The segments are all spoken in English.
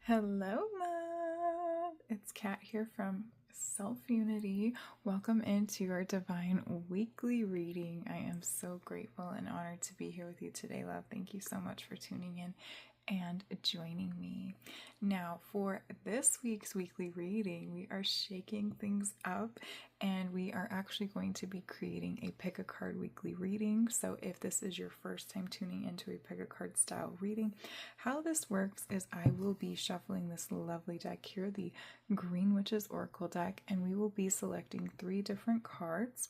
Hello, love. It's Kat here from Self Unity. Welcome into our divine weekly reading. I am so grateful and honored to be here with you today, love. Thank you so much for tuning in and joining me. Now, for this week's weekly reading, we are shaking things up and we are actually going to be creating a pick a card weekly reading. So if this is your first time tuning into a pick a card style reading, how this works is I will be shuffling this lovely deck here, the Green Witch's Oracle deck, and we will be selecting 3 different cards,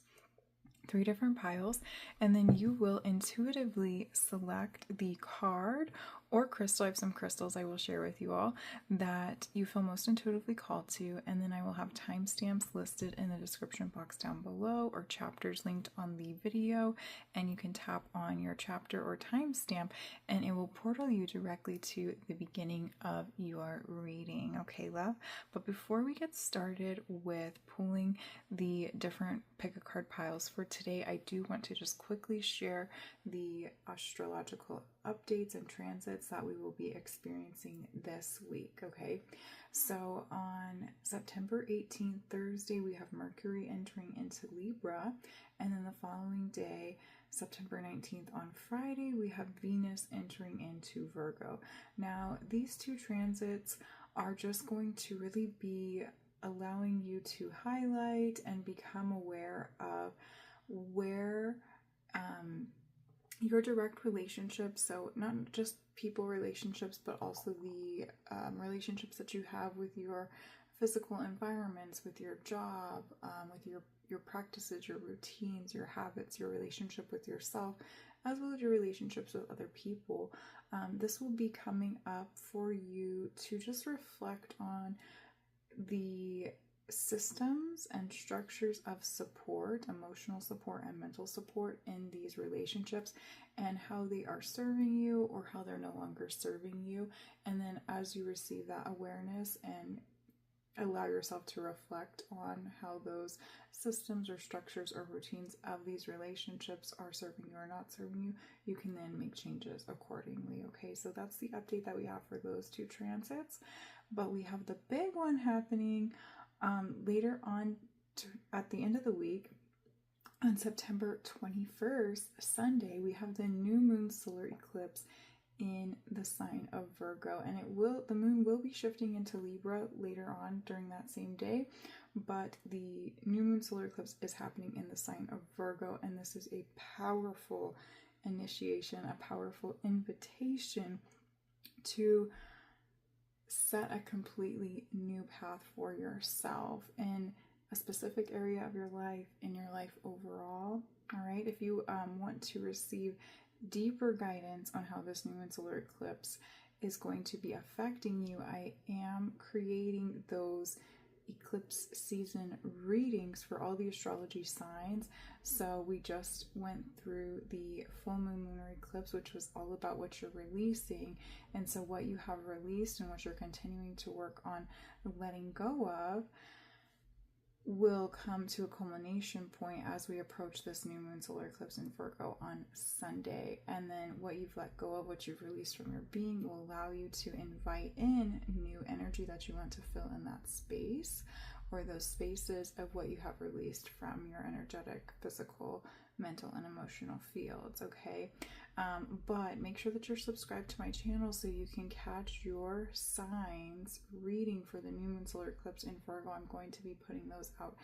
3 different piles, and then you will intuitively select the card or crystal. I have some crystals I will share with you all that you feel most intuitively called to, and then I will have timestamps listed in the description box down below or chapters linked on the video, and you can tap on your chapter or timestamp and it will portal you directly to the beginning of your reading. Okay, love? But before we get started with pulling the different pick a card piles for today, I do want to just quickly share the astrological updates and transits that we will be experiencing this week. Okay, so on September 18th, Thursday, we have Mercury entering into Libra, and then the following day, September 19th, on Friday, we have Venus entering into Virgo. Now, these 2 transits are just going to really be allowing you to highlight and become aware of where your direct relationships, so not just people relationships, but also the relationships that you have with your physical environments, with your job, with your practices, your routines, your habits, your relationship with yourself, as well as your relationships with other people. This will be coming up for you to just reflect on the systems and structures of support, emotional support and mental support in these relationships, and how they are serving you or how they're no longer serving you. And then as you receive that awareness and allow yourself to reflect on how those systems or structures or routines of these relationships are serving you or not serving you, you can then make changes accordingly. Okay, so that's the update that we have for those 2 transits. But we have the big one happening later on at the end of the week. On September 21st, Sunday, we have the new Moon Solar Eclipse in the sign of Virgo, and the moon will be shifting into Libra later on during that same day, but the new Moon Solar Eclipse is happening in the sign of Virgo, and this is a powerful initiation, a powerful invitation to set a completely new path for yourself in a specific area of your life, in your life overall. All right, if you want to receive deeper guidance on how this new Moon Solar Eclipse is going to be affecting you, I am creating those eclipse season readings for all the astrology signs. So we just went through the full moon lunar eclipse, which was all about what you're releasing, and so what you have released and what you're continuing to work on letting go of will come to a culmination point as we approach this new Moon Solar Eclipse in Virgo on Sunday. And then what you've let go of, what you've released from your being, will allow you to invite in new energy that you want to fill in that space, or those spaces of what you have released from your energetic, physical, mental, and emotional fields. Okay, but make sure that you're subscribed to my channel so you can catch your signs reading for the new Moon Solar Eclipse in Virgo. I'm going to be putting those out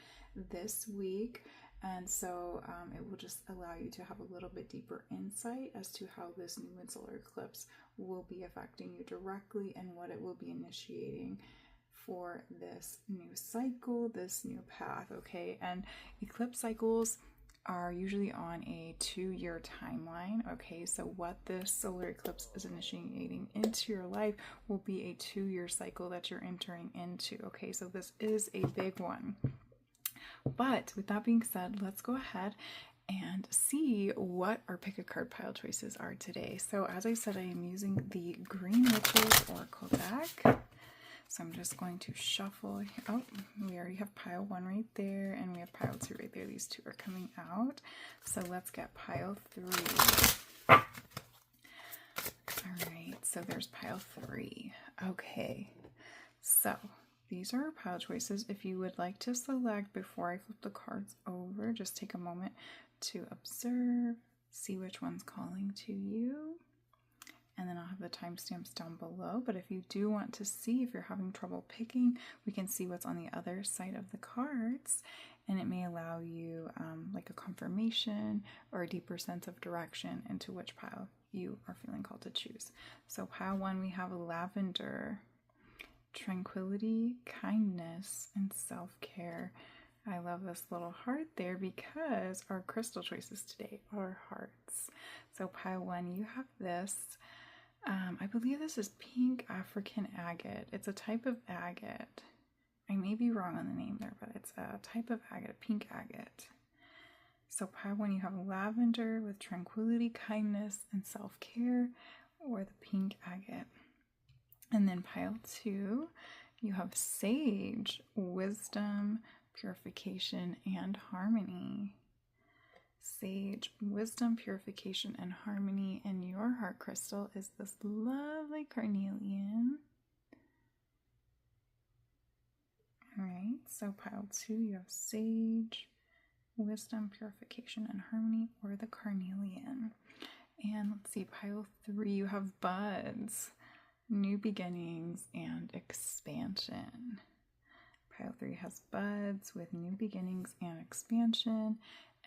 this week, and so it will just allow you to have a little bit deeper insight as to how this new Moon Solar Eclipse will be affecting you directly and what it will be initiating for this new cycle, this new path. Okay, and eclipse cycles are usually on a 2-year timeline. Okay, so what this solar eclipse is initiating into your life will be a 2-year cycle that you're entering into. Okay, so this is a big one. But with that being said, let's go ahead and see what our pick a card pile choices are today. So as I said, I am using the Green Witch's Oracle deck. So I'm just going to shuffle. Oh, we already have pile 1 right there, and we have pile 2 right there. These 2 are coming out. So let's get pile 3. All right, so there's pile 3. Okay, So these are our pile choices. If you would like to select before I flip the cards over, just take a moment to observe, see which one's calling to you. And then I'll have the timestamps down below. But if you do want to see, if you're having trouble picking, we can see what's on the other side of the cards. And it may allow you like a confirmation or a deeper sense of direction into which pile you are feeling called to choose. So pile 1, we have Lavendar, tranquility, kindness, and self-care. I love this little heart there because our crystal choices today are hearts. So pile 1, you have this. I believe this is pink African agate. It's a type of agate. I may be wrong on the name there, but it's a type of agate, pink agate. So pile 1, you have lavender with tranquility, kindness, and self-care, or the pink agate. And then pile 2, you have sage, wisdom, purification, and harmony. Sage, wisdom, purification, and harmony. And your heart crystal is this lovely carnelian. All right, so pile 2, you have sage, wisdom, purification, and harmony, or the carnelian. And let's see, pile 3, you have buds, new beginnings, and expansion. Pile 3 has buds with new beginnings and expansion.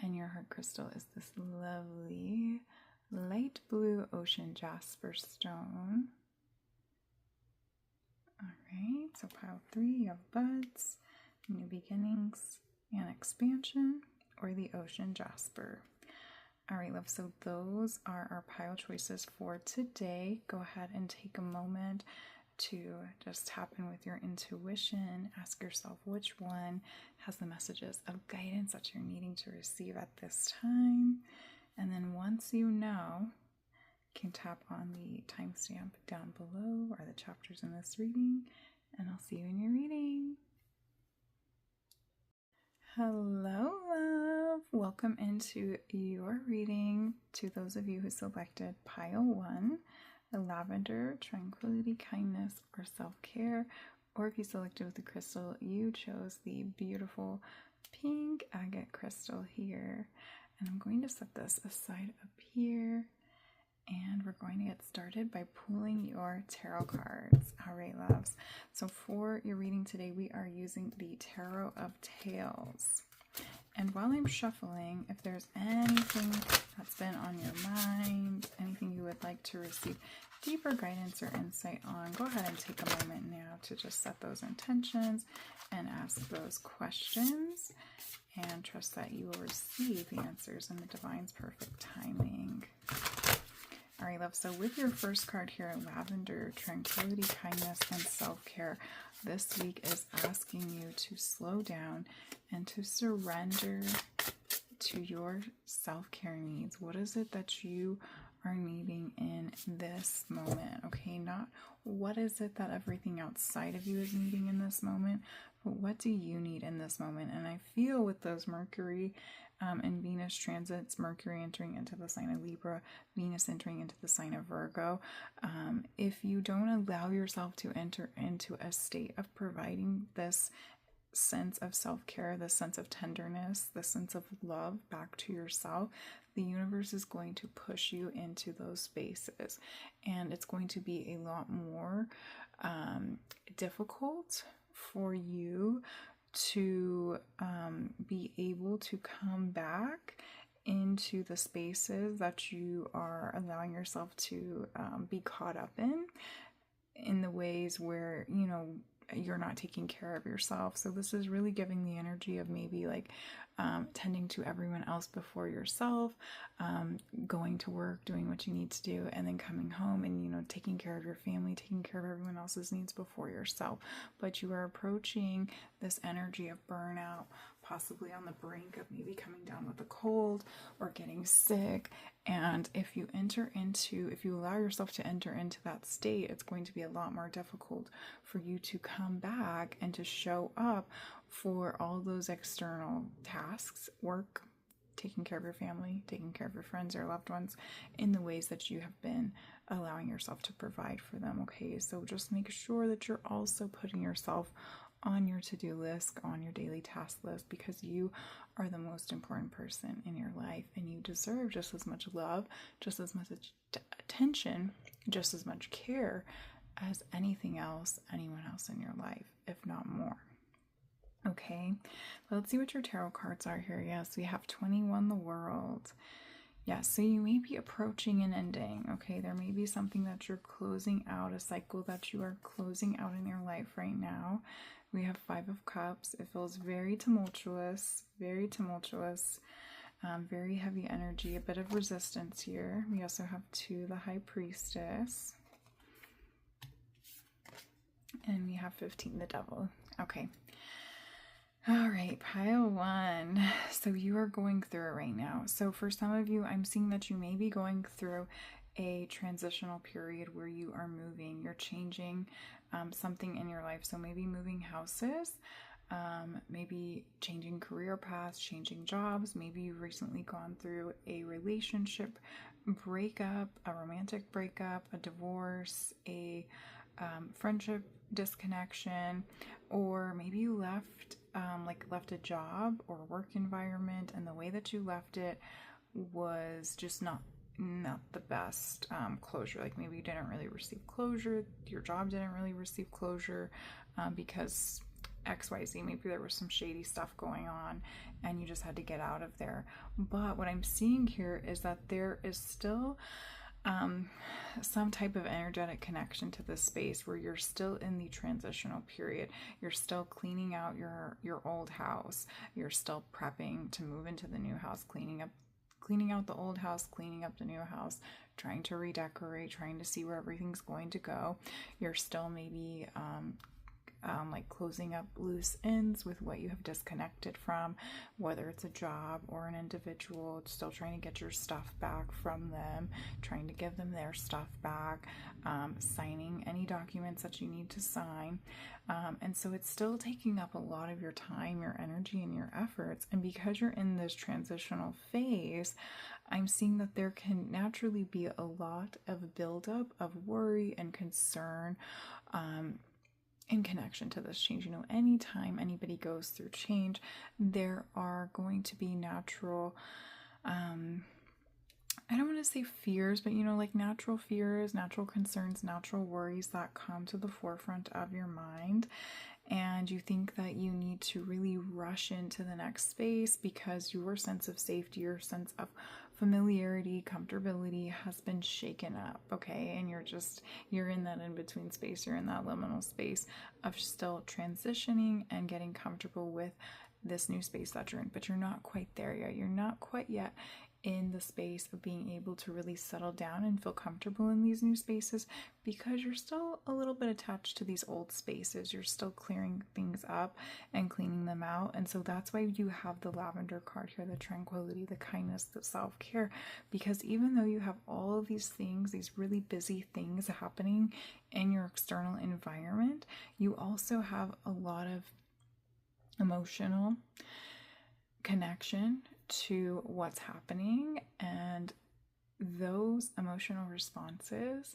And your heart crystal is this lovely light blue ocean jasper stone. All right, so pile 3, you have buds, new beginnings, and expansion, or the ocean jasper. All right, love, so those are our pile choices for today. Go ahead and take a moment to just tap in with your intuition. Ask yourself which one has the messages of guidance that you're needing to receive at this time. And then once you know, you can tap on the timestamp down below or the chapters in this reading, and I'll see you in your reading. Hello, love. Welcome into your reading. To those of you who selected pile 1, the lavender, tranquility, kindness, or self-care, or if you selected with the crystal, you chose the beautiful pink agate crystal here. And I'm going to set this aside up here, and we're going to get started by pulling your tarot cards. All right, loves. So for your reading today, we are using the Tarot of Tales. And while I'm shuffling, if there's anything that's been on your mind, anything you would like to receive deeper guidance or insight on, go ahead and take a moment now to just set those intentions and ask those questions, and trust that you will receive the answers in the divine's perfect timing. All right, love, so with your first card here, Lavendar, tranquility, kindness, and self-care, this week is asking you to slow down and to surrender to your self-care needs. What is it that you are needing in this moment? Okay, not what is it that everything outside of you is needing in this moment, but what do you need in this moment? And I feel with those Mercury and Venus transits, Mercury entering into the sign of Libra, Venus entering into the sign of Virgo, if you don't allow yourself to enter into a state of providing this sense of self-care, the sense of tenderness, the sense of love back to yourself, the universe is going to push you into those spaces, and it's going to be a lot more difficult for you to be able to come back into the spaces that you are allowing yourself to be caught up in the ways where, you know, you're not taking care of yourself. So this is really giving the energy of maybe like tending to everyone else before yourself, going to work, doing what you need to do, and then coming home and, you know, taking care of your family, taking care of everyone else's needs before yourself. But you are approaching this energy of burnout, possibly on the brink of maybe coming down with a cold or getting sick. And if you allow yourself to enter into that state, it's going to be a lot more difficult for you to come back and to show up for all those external tasks, work, taking care of your family, taking care of your friends or loved ones, in the ways that you have been allowing yourself to provide for them, okay? So just make sure that you're also putting yourself on your to-do list, on your daily task list, because you are the most important person in your life, and you deserve just as much love, just as much attention, just as much care as anything else, anyone else in your life, if not more. Okay, let's see what your tarot cards are here. Yes, we have 21, the World. Yes, so you may be approaching an ending. Okay, there may be something that you're closing out, a cycle that you are closing out in your life right now. We have 5 of Cups. It feels very tumultuous, very heavy energy, a bit of resistance here. We also have 2, the High Priestess. And we have 15, the Devil. Okay. All right, pile 1. So you are going through it right now. So for some of you, I'm seeing that you may be going through a transitional period where you are moving, you're changing something in your life. So maybe moving houses, maybe changing career paths, changing jobs. Maybe you've recently gone through a relationship breakup, a romantic breakup, a divorce, a friendship disconnection, or maybe you left a job or work environment, and the way that you left it was just not the best closure. Like maybe you didn't really receive closure, your job didn't really receive closure because XYZ, maybe there was some shady stuff going on and you just had to get out of there. But what I'm seeing here is that there is still some type of energetic connection to this space where you're still in the transitional period. You're still cleaning out your old house. You're still prepping to move into the new house, cleaning out the old house, cleaning up the new house, trying to redecorate, trying to see where everything's going to go. You're still maybe closing up loose ends with what you have disconnected from, whether it's a job or an individual, still trying to get your stuff back from them, trying to give them their stuff back, signing any documents that you need to sign. And so it's still taking up a lot of your time, your energy, and your efforts. And because you're in this transitional phase, I'm seeing that there can naturally be a lot of buildup of worry and concern in connection to this change. You know, anytime anybody goes through change, there are going to be natural, I don't want to say fears, but like natural fears, natural concerns, natural worries that come to the forefront of your mind. And you think that you need to really rush into the next space because your sense of safety, your sense of familiarity, comfortability has been shaken up, okay? And you're in that in-between space, you're in that liminal space of still transitioning and getting comfortable with this new space that you're in, but you're not quite there yet. You're not quite yet in the space of being able to really settle down and feel comfortable in these new spaces because you're still a little bit attached to these old spaces. You're still clearing things up and cleaning them out. And so that's why you have the Lavendar card here, the tranquility, the kindness, the self-care, because even though you have all of these things, these really busy things happening in your external environment, you also have a lot of emotional connection to what's happening, and those emotional responses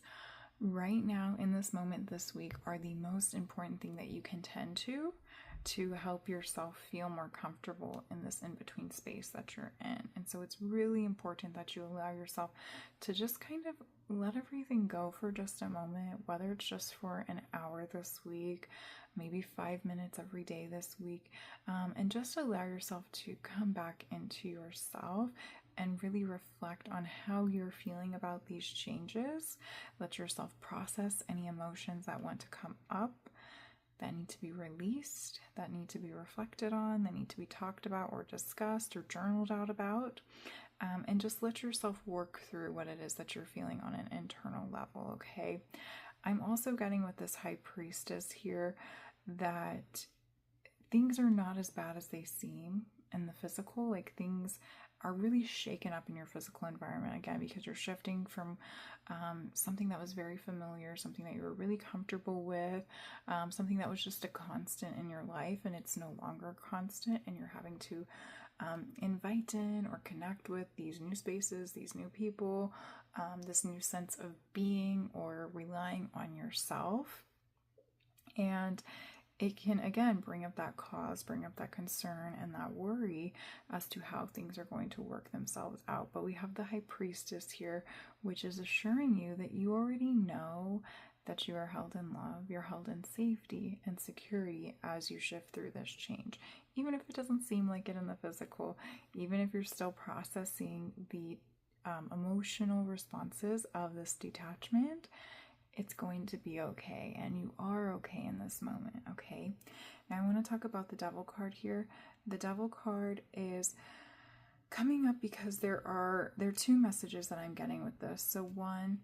right now in this moment this week are the most important thing that you can tend to help yourself feel more comfortable in this in-between space that you're in. And so it's really important that you allow yourself to just kind of let everything go for just a moment, whether it's just for an hour this week, maybe 5 minutes every day this week, and just allow yourself to come back into yourself and really reflect on how you're feeling about these changes. Let yourself process any emotions that want to come up, that need to be released, that need to be reflected on, that need to be talked about or discussed or journaled out about, and just let yourself work through what it is that you're feeling on an internal level, okay? I'm also getting with this High Priestess here that things are not as bad as they seem in the physical. Like things are really shaken up in your physical environment again because you're shifting from something that was very familiar, something that you were really comfortable with, something that was just a constant in your life, and it's no longer constant, and you're having to invite in or connect with these new spaces, these new people, this new sense of being or relying on yourself. And it can, again, bring up that cause, bring up that concern and that worry as to how things are going to work themselves out. But we have the High Priestess here, which is assuring you that you already know that you are held in love, you're held in safety and security as you shift through this change. Even if it doesn't seem like it in the physical, even if you're still processing the emotional responses of this detachment, it's going to be okay, and you are okay in this moment, okay? Now I want to talk about the Devil card here. The Devil card is coming up because there are two messages that I'm getting with this. So one,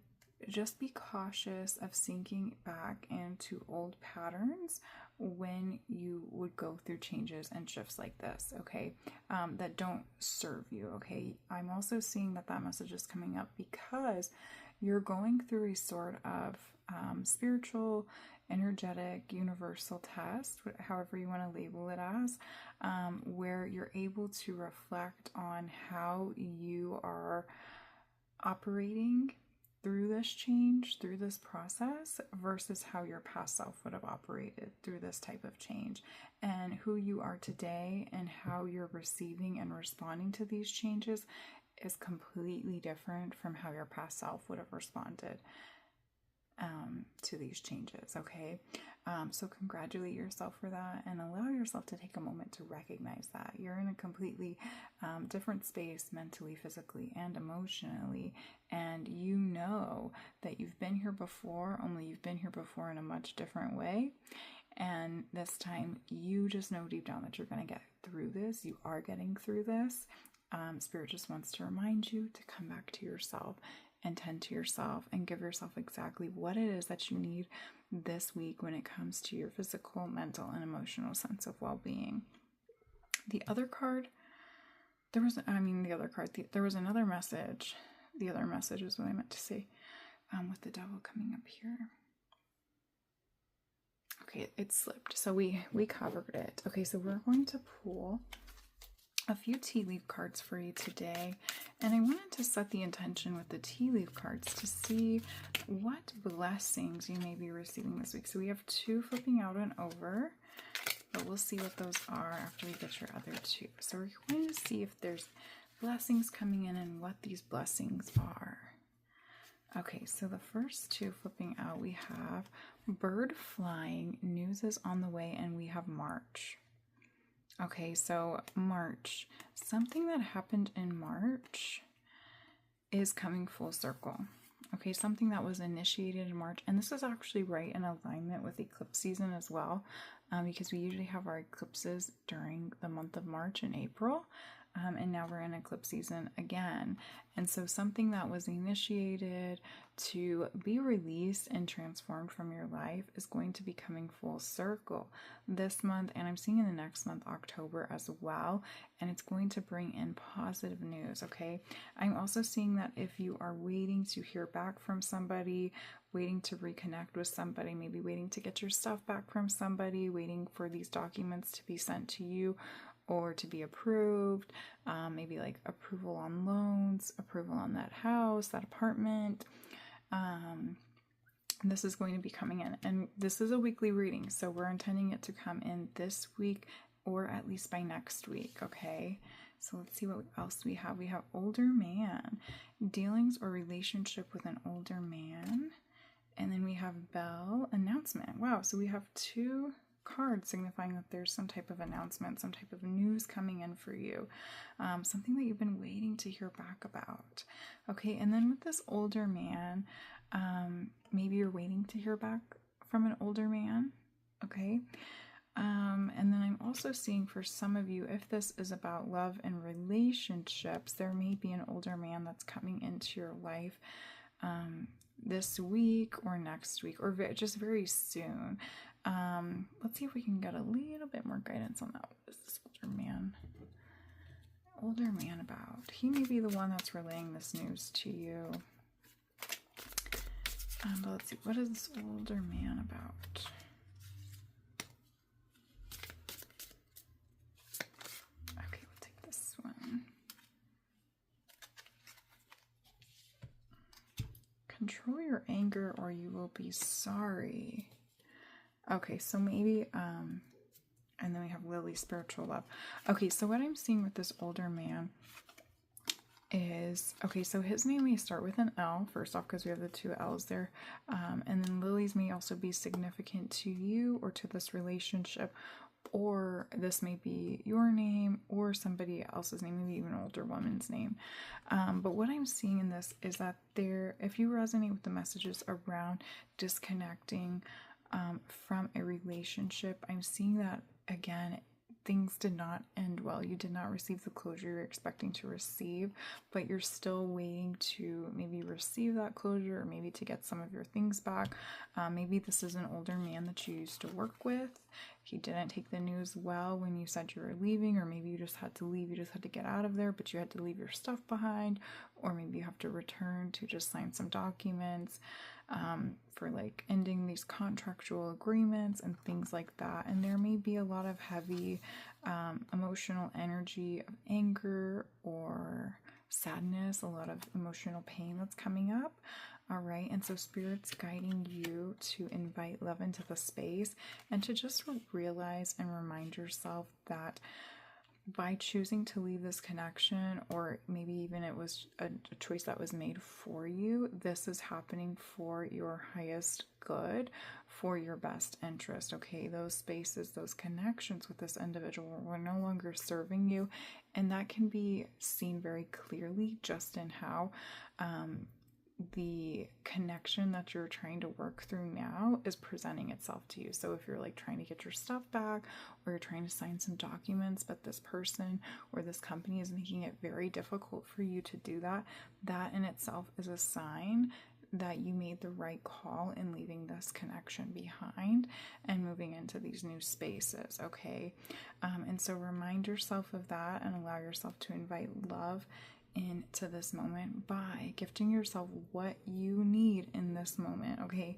just be cautious of sinking back into old patterns when you would go through changes and shifts like this, okay, that don't serve you, okay? I'm also seeing that message is coming up because you're going through a sort of spiritual, energetic, universal test, however you want to label it as, where you're able to reflect on how you are operating through this change, through this process, versus how your past self would have operated through this type of change, and who you are today and how you're receiving and responding to these changes is completely different from how your past self would have responded to these changes, okay? So congratulate yourself for that and allow yourself to take a moment to recognize that. You're in a completely different space mentally, physically, and emotionally, and you know that you've been here before, only you've been here before in a much different way. And this time you just know deep down that you're going to get through this. You are getting through this. Spirit just wants to remind you to come back to yourself and tend to yourself and give yourself exactly what it is that you need this week when it comes to your physical, mental, and emotional sense of well-being. The other card, there was another message. The other message is what I meant to say with the Devil coming up here. Okay, it slipped. So we covered it. Okay, so we're going to pull a few tea leaf cards for you today, and I wanted to set the intention with the tea leaf cards to see what blessings you may be receiving this week. So we have two flipping out and over, but we'll see what those are after we get your other two. So we're going to see if there's blessings coming in and what these blessings are. Okay, so the first two flipping out, we have bird flying, news is on the way, and we have March. Okay, so March, something that happened in March is coming full circle. Okay, something that was initiated in March, and this is actually right in alignment with eclipse season as well, because we usually have our eclipses during the month of March and April, and now we're in eclipse season again. And so something that was initiated to be released and transformed from your life is going to be coming full circle this month, and I'm seeing in the next month, October, as well, and it's going to bring in positive news, okay? I'm also seeing that if you are waiting to hear back from somebody, waiting to reconnect with somebody, maybe waiting to get your stuff back from somebody, waiting for these documents to be sent to you or to be approved, maybe like approval on loans, approval on that house, that apartment. This is going to be coming in, and this is a weekly reading, so we're intending it to come in this week or at least by next week, okay? So let's see what else we have. We have older man, dealings or relationship with an older man, and then we have bell, announcement. Wow, so we have two cards signifying that there's some type of announcement, some type of news coming in for you, something that you've been waiting to hear back about. Okay, and then with this older man, maybe you're waiting to hear back from an older man, okay? And then I'm also seeing for some of you, if this is about love and relationships, there may be an older man that's coming into your life this week or next week or just very soon. Let's see if we can get a little bit more guidance on that. What is this older man? Older man about? He may be the one that's relaying this news to you. But let's see, what is this older man about? Okay, we'll take this one. control your anger or you will be sorry. Okay, so maybe, and then we have Lily, spiritual love. Okay, so what I'm seeing with this older man is, okay, so his name may start with an L, first off, because we have the two L's there. And then Lily's may also be significant to you or to this relationship, or this may be your name or somebody else's name, maybe even an older woman's name. But what I'm seeing in this is that if you resonate with the messages around disconnecting from a relationship, I'm seeing that again, things did not end well. You did not receive the closure you're expecting to receive, but you're still waiting to maybe receive that closure or maybe to get some of your things back. Maybe this is an older man that you used to work with. He didn't take the news well when you said you were leaving, or maybe you just had to leave. You just had to get out of there, but you had to leave your stuff behind, or maybe you have to return to just sign some documents for like ending these contractual agreements and things like that. And there may be a lot of heavy emotional energy of anger or sadness, a lot of emotional pain that's coming up. All right, and so Spirit's guiding you to invite love into the space and to just realize and remind yourself that by choosing to leave this connection, or maybe even it was a choice that was made for you, this is happening for your highest good, for your best interest. Okay, those spaces, those connections with this individual were no longer serving you, and that can be seen very clearly just in how the connection that you're trying to work through now is presenting itself to you. So if you're like trying to get your stuff back, or you're trying to sign some documents, but this person or this company is making it very difficult for you to do that, that in itself is a sign that you made the right call in leaving this connection behind and moving into these new spaces, okay? And so remind yourself of that and allow yourself to invite love into this moment by gifting yourself what you need in this moment, okay?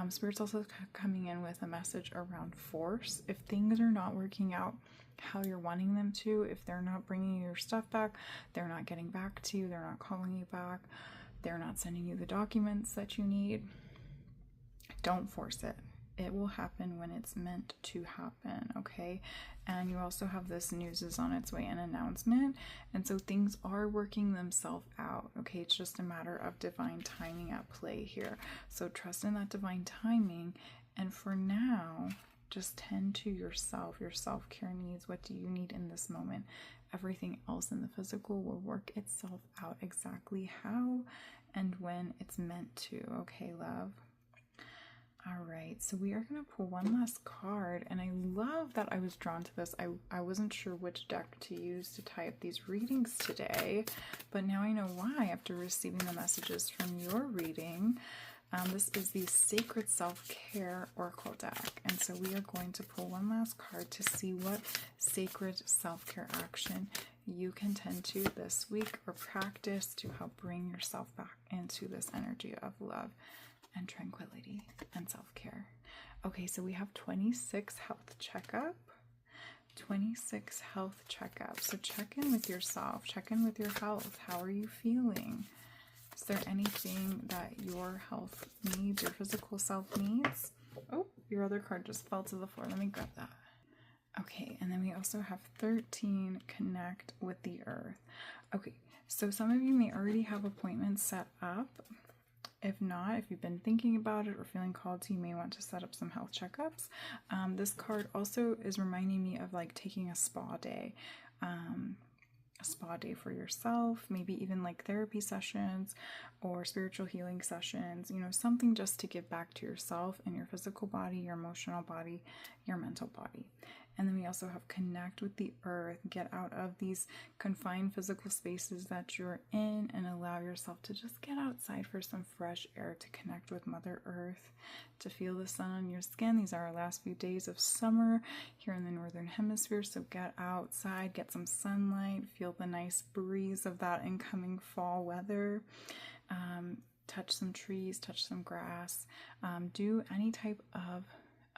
Spirit's also coming in with a message around force. If things are not working out how you're wanting them to, if they're not bringing your stuff back, they're not getting back to you, they're not calling you back, they're not sending you the documents that you need, don't force it. It will happen when it's meant to happen, okay? And you also have this news is on its way, an announcement. And so things are working themselves out, okay? It's just a matter of divine timing at play here. So trust in that divine timing. And for now, just tend to yourself, your self-care needs. What do you need in this moment? Everything else in the physical will work itself out exactly how and when it's meant to, okay, love? All right, so we are going to pull one last card, and I love that I was drawn to this. I wasn't sure which deck to use to tie up these readings today, but now I know why after receiving the messages from your reading. This is the Sacred Self-Care Oracle deck, and so we are going to pull one last card to see what sacred self-care action you can tend to this week or practice to help bring yourself back into this energy of love and tranquility and self-care. Okay, so we have 26 health checkup. 26 health checkup. So check in with yourself. Check in with your health. How are you feeling? Is there anything that your health needs, your physical self needs? Oh, your other card just fell to the floor. Let me grab that. Okay, and then we also have 13, connect with the earth. Okay, so some of you may already have appointments set up. If not, if you've been thinking about it or feeling called to, you may want to set up some health checkups. This card also is reminding me of like taking a spa day. A spa day for yourself, maybe even like therapy sessions or spiritual healing sessions, you know, something just to give back to yourself and your physical body, your emotional body, your mental body. And then we also have connect with the earth, get out of these confined physical spaces that you're in and allow yourself to just get outside for some fresh air, to connect with Mother Earth, to feel the sun on your skin. These are our last few days of summer here in the Northern Hemisphere, so get outside, get some sunlight, feel the nice breeze of that incoming fall weather. Touch some trees, touch some grass, do any type of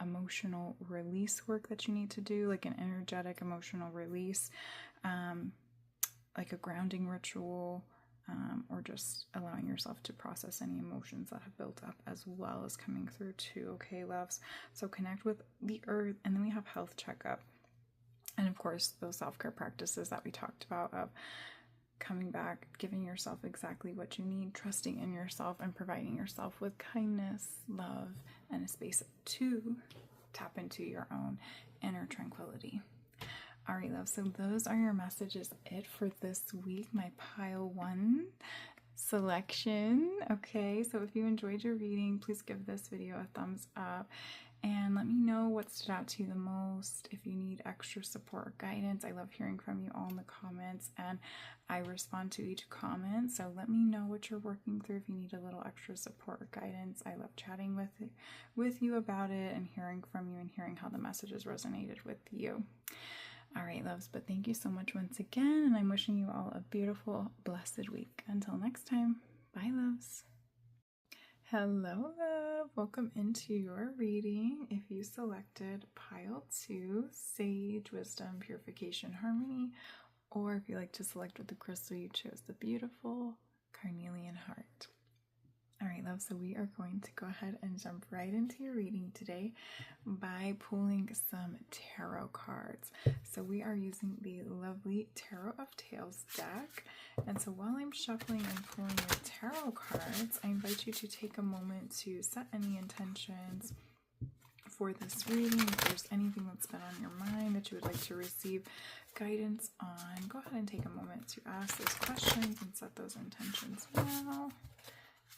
emotional release work that you need to do, like an energetic emotional release, like a grounding ritual, or just allowing yourself to process any emotions that have built up, as well as coming through too, okay, loves? So connect with the earth, and then we have health checkup. And of course, those self-care practices that we talked about of coming back, giving yourself exactly what you need, trusting in yourself, and providing yourself with kindness, love, and a space to tap into your own inner tranquility. All right, love. So those are your messages. It for this week, my pile 1 selection. Okay, so if you enjoyed your reading, please give this video a thumbs up and let me know what stood out to you the most. If you need extra support or guidance, I love hearing from you all in the comments, and I respond to each comment. So let me know what you're working through if you need a little extra support or guidance. I love chatting with you about it and hearing from you and hearing how the messages resonated with you. All right, loves, but thank you so much once again, and I'm wishing you all a beautiful, blessed week. Until next time, bye, loves. Hello, love. Welcome into your reading. If you selected pile 2, Sage, Wisdom, Purification, Harmony, or if you like to select with the crystal, you chose the beautiful Carnelian Heart. All right, love, so we are going to go ahead and jump right into your reading today by pulling some tarot cards. So we are using the lovely Tarot of Tales deck. And so while I'm shuffling and pulling your tarot cards, I invite you to take a moment to set any intentions for this reading. If there's anything that's been on your mind that you would like to receive guidance on, go ahead and take a moment to ask those questions and set those intentions now.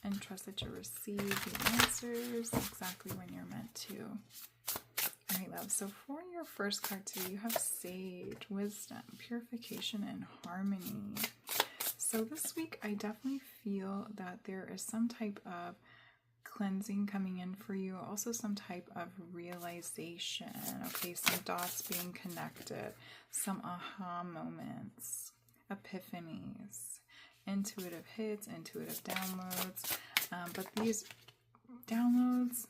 And trust that you'll receive the answers exactly when you're meant to. All right, love. So for your first card today, you have Sage, Wisdom, Purification, and Harmony. So this week, I definitely feel that there is some type of cleansing coming in for you. Also some type of realization. Okay, some dots being connected. Some aha moments. Epiphanies. Intuitive hits, intuitive downloads, but these downloads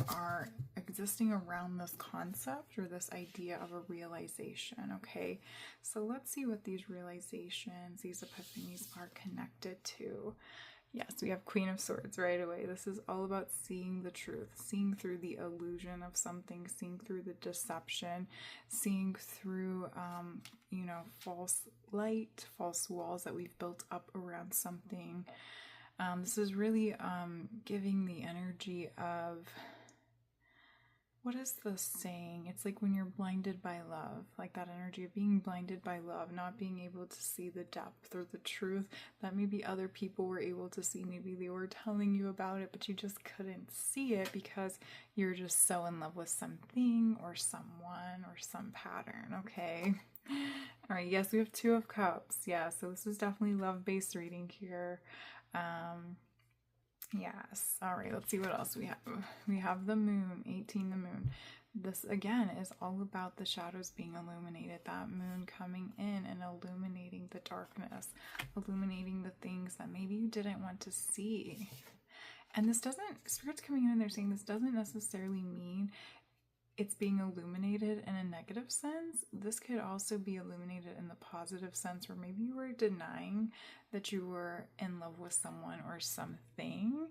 are existing around this concept or this idea of a realization, okay? So let's see what these realizations, these epiphanies are connected to. Yes, we have Queen of Swords right away. This is all about seeing the truth, seeing through the illusion of something, seeing through the deception, seeing through, false light, false walls that we've built up around something. This is really giving the energy of, what is the saying? It's like when you're blinded by love, like that energy of being blinded by love, not being able to see the depth or the truth that maybe other people were able to see. Maybe they were telling you about it, but you just couldn't see it because you're just so in love with something or someone or some pattern, okay? All right, yes, we have Two of Cups. Yeah, so this is definitely love-based reading here. Yes. All right, let's see what else we have. We have the Moon, 18, the Moon. This, again, is all about the shadows being illuminated. That moon coming in and illuminating the darkness, illuminating the things that maybe you didn't want to see. And this doesn't, Spirit's coming in and they're saying this doesn't necessarily mean it's being illuminated in a negative sense. This could also be illuminated in the positive sense, where maybe you were denying that you were in love with someone or something,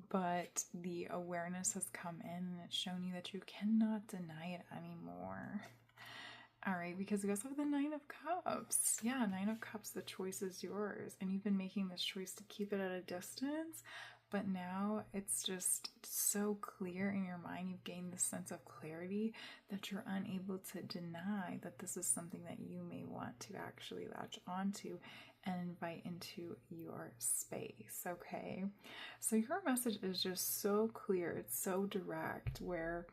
but the awareness has come in and it's shown you that you cannot deny it anymore. All right, because we also have the Nine of Cups. Yeah, Nine of Cups, the choice is yours. And you've been making this choice to keep it at a distance, but now it's just so clear in your mind. You've gained this sense of clarity that you're unable to deny that this is something that you may want to actually latch onto and invite into your space, okay? So your message is just so clear. It's so direct, where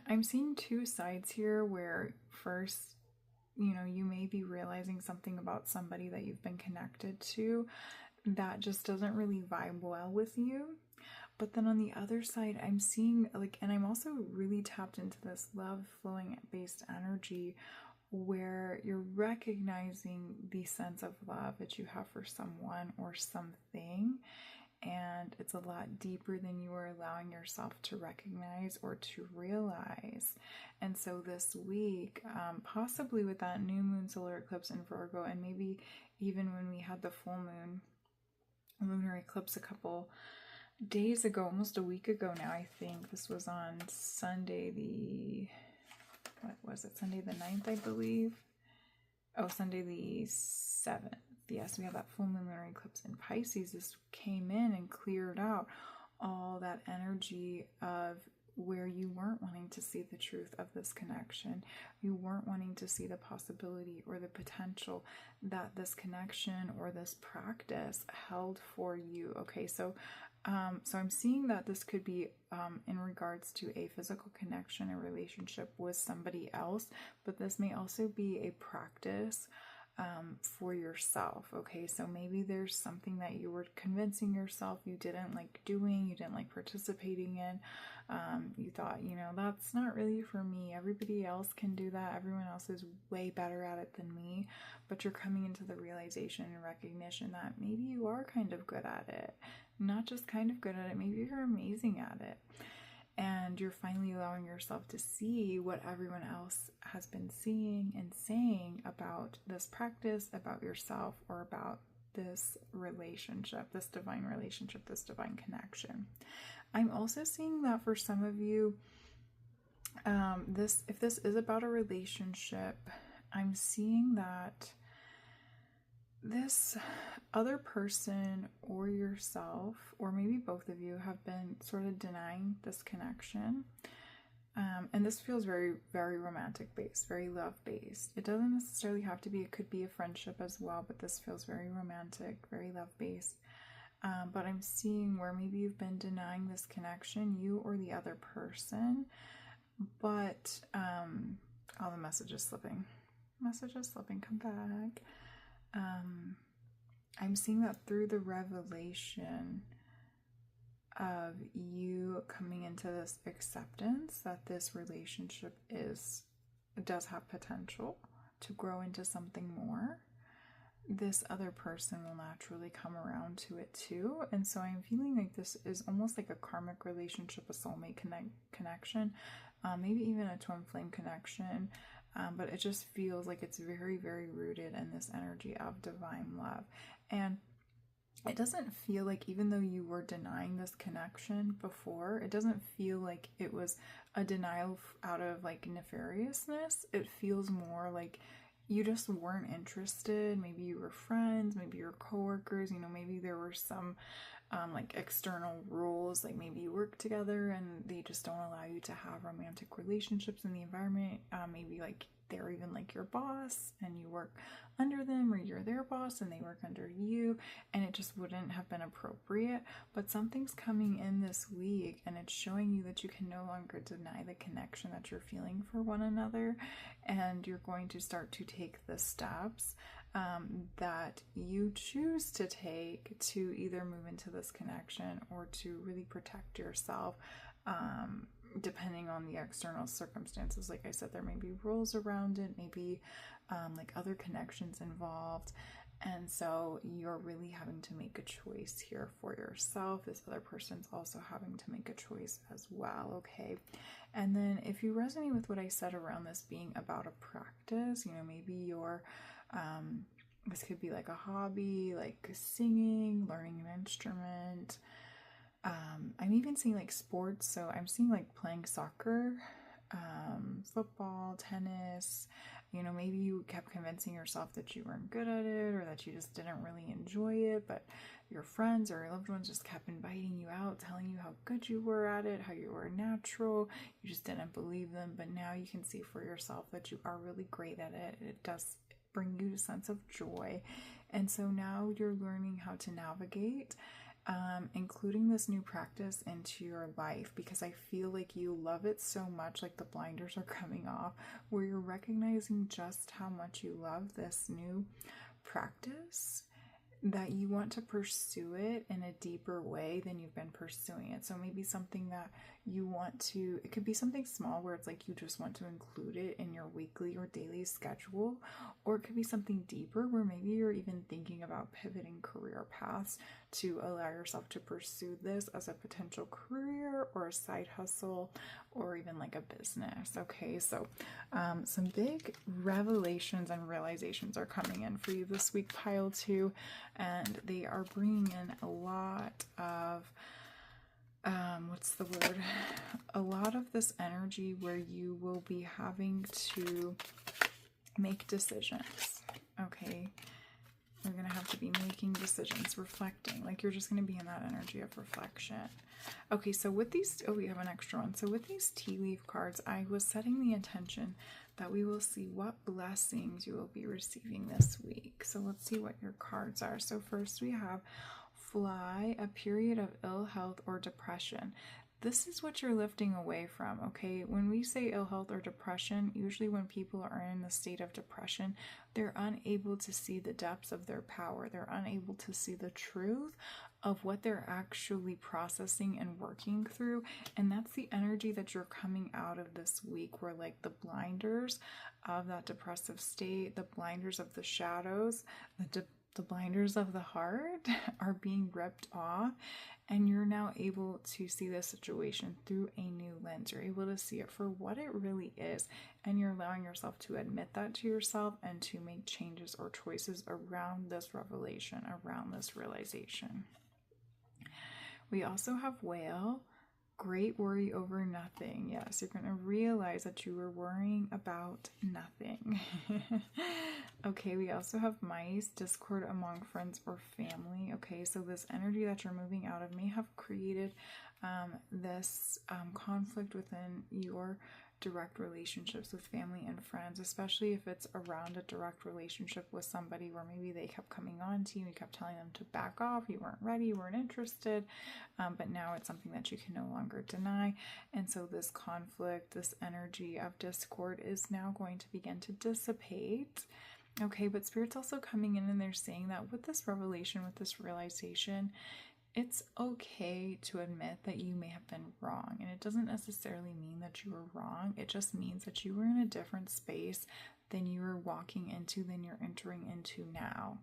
I'm seeing two sides here, where first, you may be realizing something about somebody that you've been connected to that just doesn't really vibe well with you. But then on the other side, I'm seeing and I'm also really tapped into this love flowing based energy, where you're recognizing the sense of love that you have for someone or something, and it's a lot deeper than you are allowing yourself to recognize or to realize. And so this week, possibly with that new moon solar eclipse in Virgo, and maybe even when we had the full moon lunar eclipse a couple days ago, almost a week ago now, I think. This was on Sunday Sunday the 9th, I believe. Oh, Sunday the 7th. Yes, we have that full moon lunar eclipse in Pisces. This came in and cleared out all that energy of where you weren't wanting to see the truth of this connection. You weren't wanting to see the possibility or the potential that this connection or this practice held for you. Okay, so I'm seeing that this could be in regards to a physical connection, a relationship with somebody else, but this may also be a practice for yourself. Okay, so maybe there's something that you were convincing yourself you didn't like doing, you didn't like participating in. You thought, that's not really for me. Everybody else can do that. Everyone else is way better at it than me. But you're coming into the realization and recognition that maybe you are kind of good at it. Not just kind of good at it, maybe you're amazing at it. And you're finally allowing yourself to see what everyone else has been seeing and saying about this practice, about yourself, or about this relationship, this divine relationship, this divine connection. I'm also seeing that for some of you, if this is about a relationship, I'm seeing that this other person or yourself, or maybe both of you, have been sort of denying this connection. And this feels very, very romantic based, very love based. It doesn't necessarily have to be, it could be a friendship as well, but this feels very romantic, very love based. But I'm seeing where maybe you've been denying this connection, you or the other person, but the message is slipping. Come back. I'm seeing that through the revelation of you coming into this acceptance that this relationship does have potential to grow into something more, this other person will naturally come around to it too. And so I'm feeling like this is almost like a karmic relationship, a soulmate connection, maybe even a twin flame connection. But it just feels like it's very, very rooted in this energy of divine love. And it doesn't feel like, even though you were denying this connection before, it doesn't feel like it was a denial out of like nefariousness. It feels more like you just weren't interested. Maybe you were friends, maybe you're coworkers, maybe there were some like external rules, like maybe you work together and they just don't allow you to have romantic relationships in the environment. Maybe like they're even like your boss and you work under them, or you're their boss and they work under you, and it just wouldn't have been appropriate. But something's coming in this week and it's showing you that you can no longer deny the connection that you're feeling for one another, and you're going to start to take the steps that you choose to take to either move into this connection or to really protect yourself, depending on the external circumstances. Like I said, there may be rules around it, maybe like other connections involved. And so you're really having to make a choice here for yourself. This other person's also having to make a choice as well, okay? And then if you resonate with what I said around this being about a practice, maybe you're this could be like a hobby, like singing, learning an instrument. I'm even seeing like sports. So I'm seeing like playing soccer, football, tennis. Maybe you kept convincing yourself that you weren't good at it, or that you just didn't really enjoy it, but your friends or your loved ones just kept inviting you out, telling you how good you were at it, how you were natural. You just didn't believe them, but now you can see for yourself that you are really great at it. It does bring you a sense of joy. And so now you're learning how to navigate, including this new practice into your life, because I feel like you love it so much, like the blinders are coming off, where you're recognizing just how much you love this new practice, that you want to pursue it in a deeper way than you've been pursuing it. So maybe something that you want to, it could be something small where it's like you just want to include it in your weekly or daily schedule, or it could be something deeper where maybe you're even thinking about pivoting career paths to allow yourself to pursue this as a potential career or a side hustle or even like a business. Okay, so some big revelations and realizations are coming in for you this week, pile 2, and they are bringing in a lot of what's the word? A lot of this energy where you will be having to make decisions. Okay, you're going to have to be making decisions, reflecting, like you're just going to be in that energy of reflection. Okay, so with these, oh, we have an extra one. So with these tea leaf cards, I was setting the intention that we will see what blessings you will be receiving this week. So let's see what your cards are. So first we have fly, a period of ill health or depression. This is what you're lifting away from, okay? When we say ill health or depression, usually when people are in the state of depression, they're unable to see the depths of their power. They're unable to see the truth of what they're actually processing and working through. And that's the energy that you're coming out of this week, where like the blinders of that depressive state, the blinders of the shadows, the blinders of the heart are being ripped off, and you're now able to see the situation through a new lens. You're able to see it for what it really is, and you're allowing yourself to admit that to yourself and to make changes or choices around this revelation, around this realization. We also have whale, great worry over nothing. Yes, you're going to realize that you were worrying about nothing. Okay, we also have mice, discord among friends or family. Okay, so this energy that you're moving out of may have created this conflict within your direct relationships with family and friends, especially if it's around a direct relationship with somebody where maybe they kept coming on to you, you kept telling them to back off, you weren't ready, you weren't interested, but now it's something that you can no longer deny. And so this conflict, this energy of discord is now going to begin to dissipate. Okay, but Spirit's also coming in and they're saying that with this revelation, with this realization, it's okay to admit that you may have been wrong. And it doesn't necessarily mean that you were wrong. It just means that you were in a different space than you were walking into, than you're entering into now.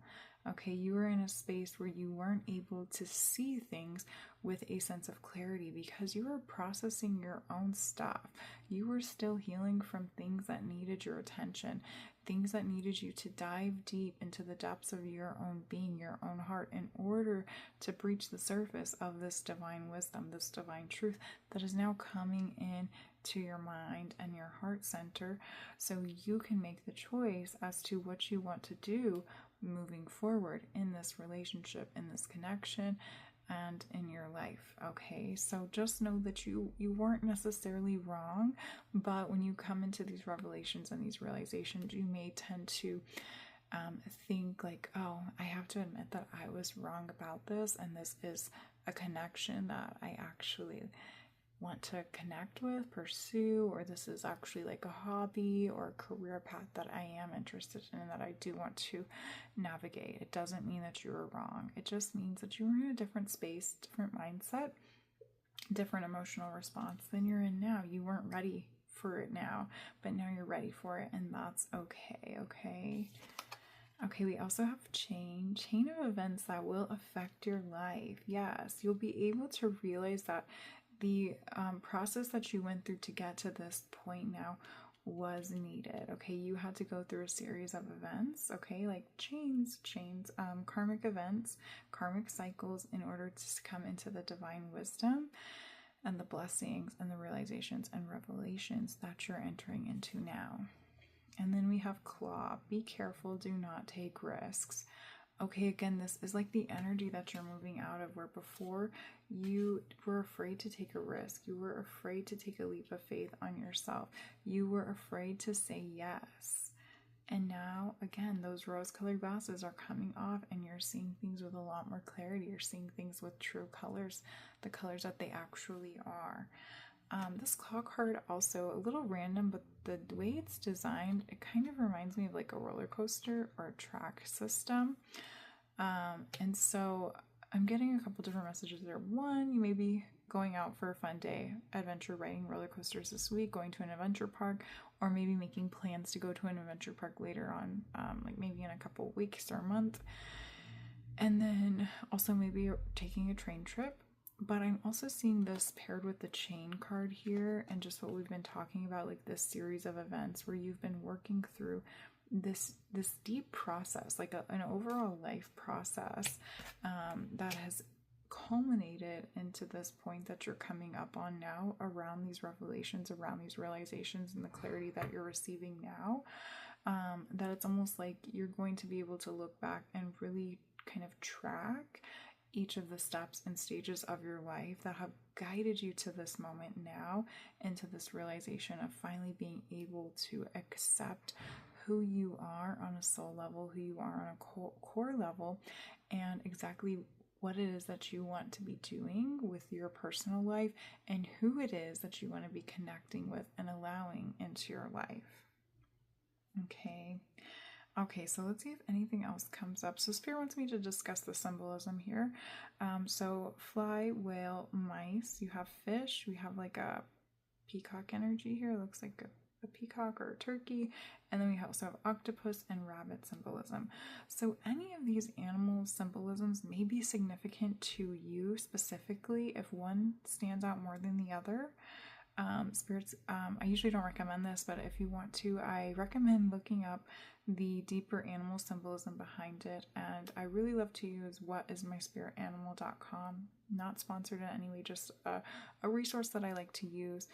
Okay, you were in a space where you weren't able to see things with a sense of clarity because you were processing your own stuff. You were still healing from things that needed your attention, things that needed you to dive deep into the depths of your own being, your own heart, in order to breach the surface of this divine wisdom, this divine truth that is now coming in to your mind and your heart center, so you can make the choice as to what you want to do moving forward in this relationship, in this connection, and in your life. Okay, so just know that you weren't necessarily wrong, but when you come into these revelations and these realizations, you may tend to think like, oh, I have to admit that I was wrong about this, and this is a connection that I actually want to connect with, pursue, or this is actually like a hobby or a career path that I am interested in and that I do want to navigate. It doesn't mean that you were wrong. It just means that you were in a different space, different mindset, different emotional response than you're in now. You weren't ready for it now, but now you're ready for it, and that's okay. Okay, we also have chain of events that will affect your life. Yes, you'll be able to realize that the process that you went through to get to this point now was needed. Okay, you had to go through a series of events, okay, like chains, karmic events, karmic cycles, in order to come into the divine wisdom and the blessings and the realizations and revelations that you're entering into now. And then we have claw, be careful, do not take risks. Okay, again, this is like the energy that you're moving out of, where before you were afraid to take a risk. You were afraid to take a leap of faith on yourself. You were afraid to say yes. And now, again, those rose-colored glasses are coming off and you're seeing things with a lot more clarity. You're seeing things with true colors, the colors that they actually are. This claw card, also a little random, but the way it's designed, it kind of reminds me of like a roller coaster or a track system. And so I'm getting a couple different messages there. One, you may be going out for a fun day, adventure riding roller coasters this week, going to an adventure park, or maybe making plans to go to an adventure park later on, like maybe in a couple weeks or a month. And then also maybe taking a train trip. But I'm also seeing this paired with the chain card here, and just what we've been talking about, like this series of events where you've been working through this deep process, like an overall life process that has culminated into this point that you're coming up on now, around these revelations, around these realizations, and the clarity that you're receiving now. That it's almost like you're going to be able to look back and really kind of track each of the steps and stages of your life that have guided you to this moment now, and to this realization of finally being able to accept who you are on a soul level, who you are on a core level, and exactly what it is that you want to be doing with your personal life, and who it is that you want to be connecting with and allowing into your life. Okay, so let's see if anything else comes up. So Spirit wants me to discuss the symbolism here. So fly, whale, mice. You have fish. We have like a peacock energy here. It looks like a peacock or a turkey. And then we also have octopus and rabbit symbolism. So any of these animal symbolisms may be significant to you specifically if one stands out more than the other. Spirits, I usually don't recommend this, but if you want to, I recommend looking up the deeper animal symbolism behind it. And I really love to use whatismyspiritanimal.com. Not sponsored in any way, just a resource that I like to use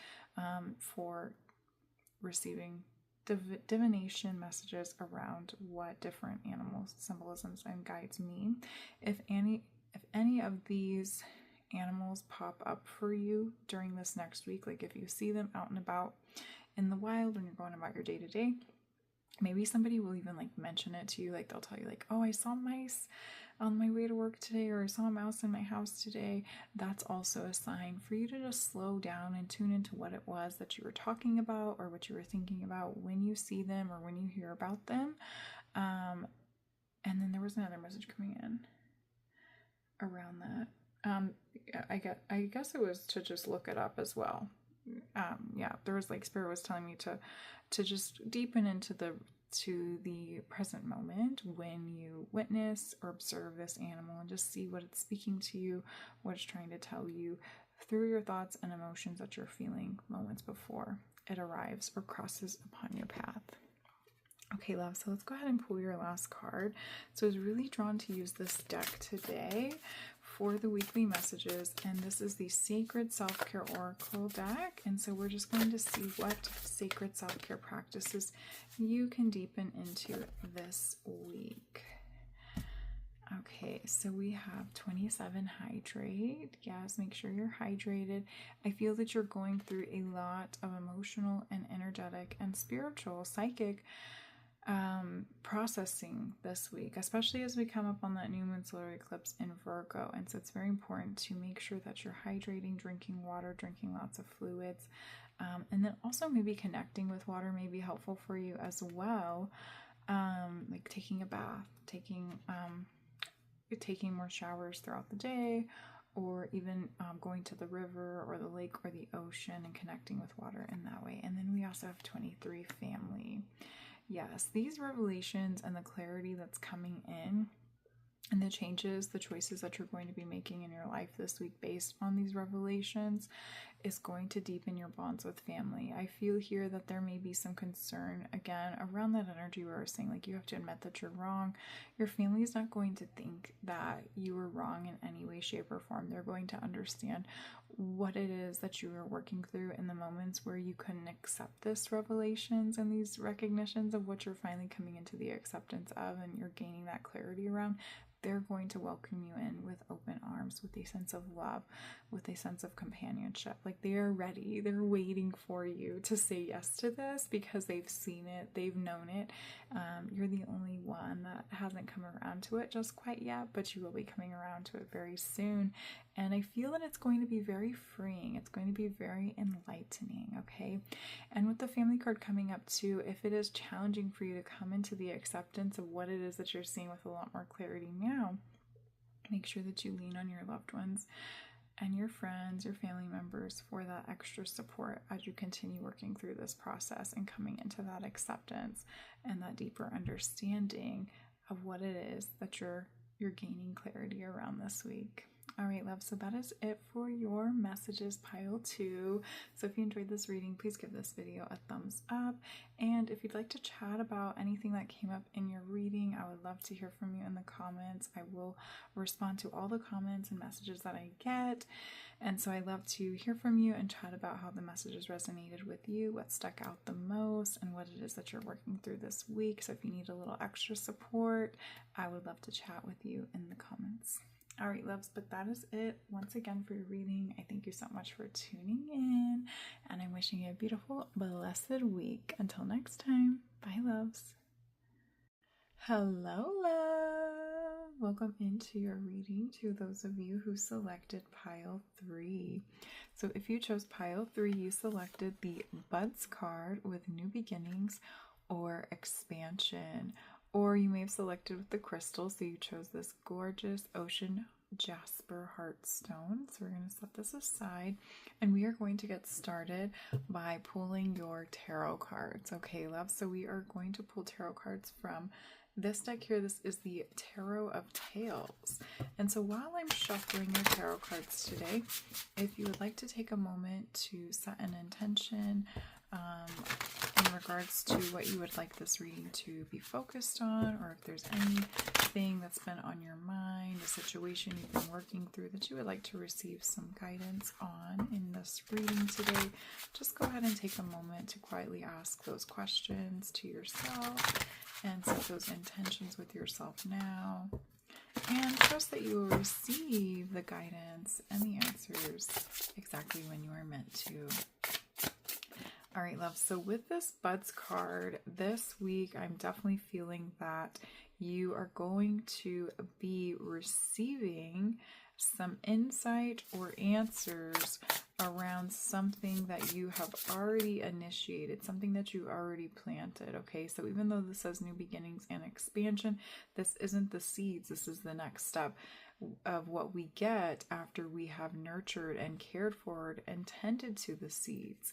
for receiving divination messages around what different animal symbolisms and guides mean. If any of these animals pop up for you during this next week, like if you see them out and about in the wild when you're going about your day-to-day, maybe somebody will even like mention it to you. Like they'll tell you like, oh, I saw mice on my way to work today, or I saw a mouse in my house today. That's also a sign for you to just slow down and tune into what it was that you were talking about, or what you were thinking about when you see them or when you hear about them. And then there was another message coming in around that. I guess it was to just look it up as well. There was like Spirit was telling me to just deepen into the present moment when you witness or observe this animal, and just see what it's speaking to you, what it's trying to tell you through your thoughts and emotions that you're feeling moments before it arrives or crosses upon your path. Okay, love, so let's go ahead and pull your last card. So I was really drawn to use this deck today for the weekly messages, and this is the Sacred Self-Care Oracle deck. And so we're just going to see what sacred self-care practices you can deepen into this week. Okay, so we have 27, hydrate. Yes, make sure you're hydrated. I feel that you're going through a lot of emotional and energetic and spiritual, psychic processing this week, especially as we come up on that new Moon Solar Eclipse in Virgo. And so it's very important to make sure that you're hydrating, drinking water, drinking lots of fluids, and then also maybe connecting with water may be helpful for you as well, like taking a bath, taking more showers throughout the day, or even going to the river or the lake or the ocean and connecting with water in that way. And then we also have 23, family. Yes, these revelations and the clarity that's coming in, and the changes, the choices that you're going to be making in your life this week based on these revelations is going to deepen your bonds with family. I feel here that there may be some concern, again, around that energy where we're saying, like, you have to admit that you're wrong. Your family is not going to think that you were wrong in any way, shape, or form. They're going to understand what it is that you are working through in the moments where you couldn't accept this revelations and these recognitions of what you're finally coming into the acceptance of, and you're gaining that clarity around. They're going to welcome you in with open arms, with a sense of love, with a sense of companionship. Like, they are ready. They're waiting for you to say yes to this because they've seen it, they've known it. You're the only one that hasn't come around to it just quite yet, but you will be coming around to it very soon. And I feel that it's going to be very freeing. It's going to be very enlightening, okay? And with the family card coming up too, if it is challenging for you to come into the acceptance of what it is that you're seeing with a lot more clarity now, make sure that you lean on your loved ones and your friends, your family members for that extra support as you continue working through this process and coming into that acceptance and that deeper understanding of what it is that you're gaining clarity around this week. All right, love, so that is it for your messages, pile 2. So if you enjoyed this reading, please give this video a thumbs up. And if you'd like to chat about anything that came up in your reading, I would love to hear from you in the comments. I will respond to all the comments and messages that I get. And so I love to hear from you and chat about how the messages resonated with you, what stuck out the most, and what it is that you're working through this week. So if you need a little extra support, I would love to chat with you in the comments. All right, loves, but that is it once again for your reading. I thank you so much for tuning in, and I'm wishing you a beautiful, blessed week. Until next time, bye, loves. Hello, love. Welcome into your reading to those of you who selected pile 3. So if you chose pile 3, you selected the Buds card with new beginnings or expansion. Or you may have selected with the crystal, so you chose this gorgeous ocean Jasper heartstone. So we're going to set this aside, and we are going to get started by pulling your tarot cards. Okay, love, so we are going to pull tarot cards from this deck here. This is the Tarot of Tales. And so while I'm shuffling your tarot cards today, if you would like to take a moment to set an intention, in regards to what you would like this reading to be focused on, or if there's anything that's been on your mind, a situation you've been working through that you would like to receive some guidance on in this reading today, just go ahead and take a moment to quietly ask those questions to yourself and set those intentions with yourself now. And trust that you will receive the guidance and the answers exactly when you are meant to. All right, love. So with this Buds card, this week, I'm definitely feeling that you are going to be receiving some insight or answers around something that you have already initiated, something that you already planted. Okay, so even though this says new beginnings and expansion, this isn't the seeds. This is the next step of what we get after we have nurtured and cared for and tended to the seeds.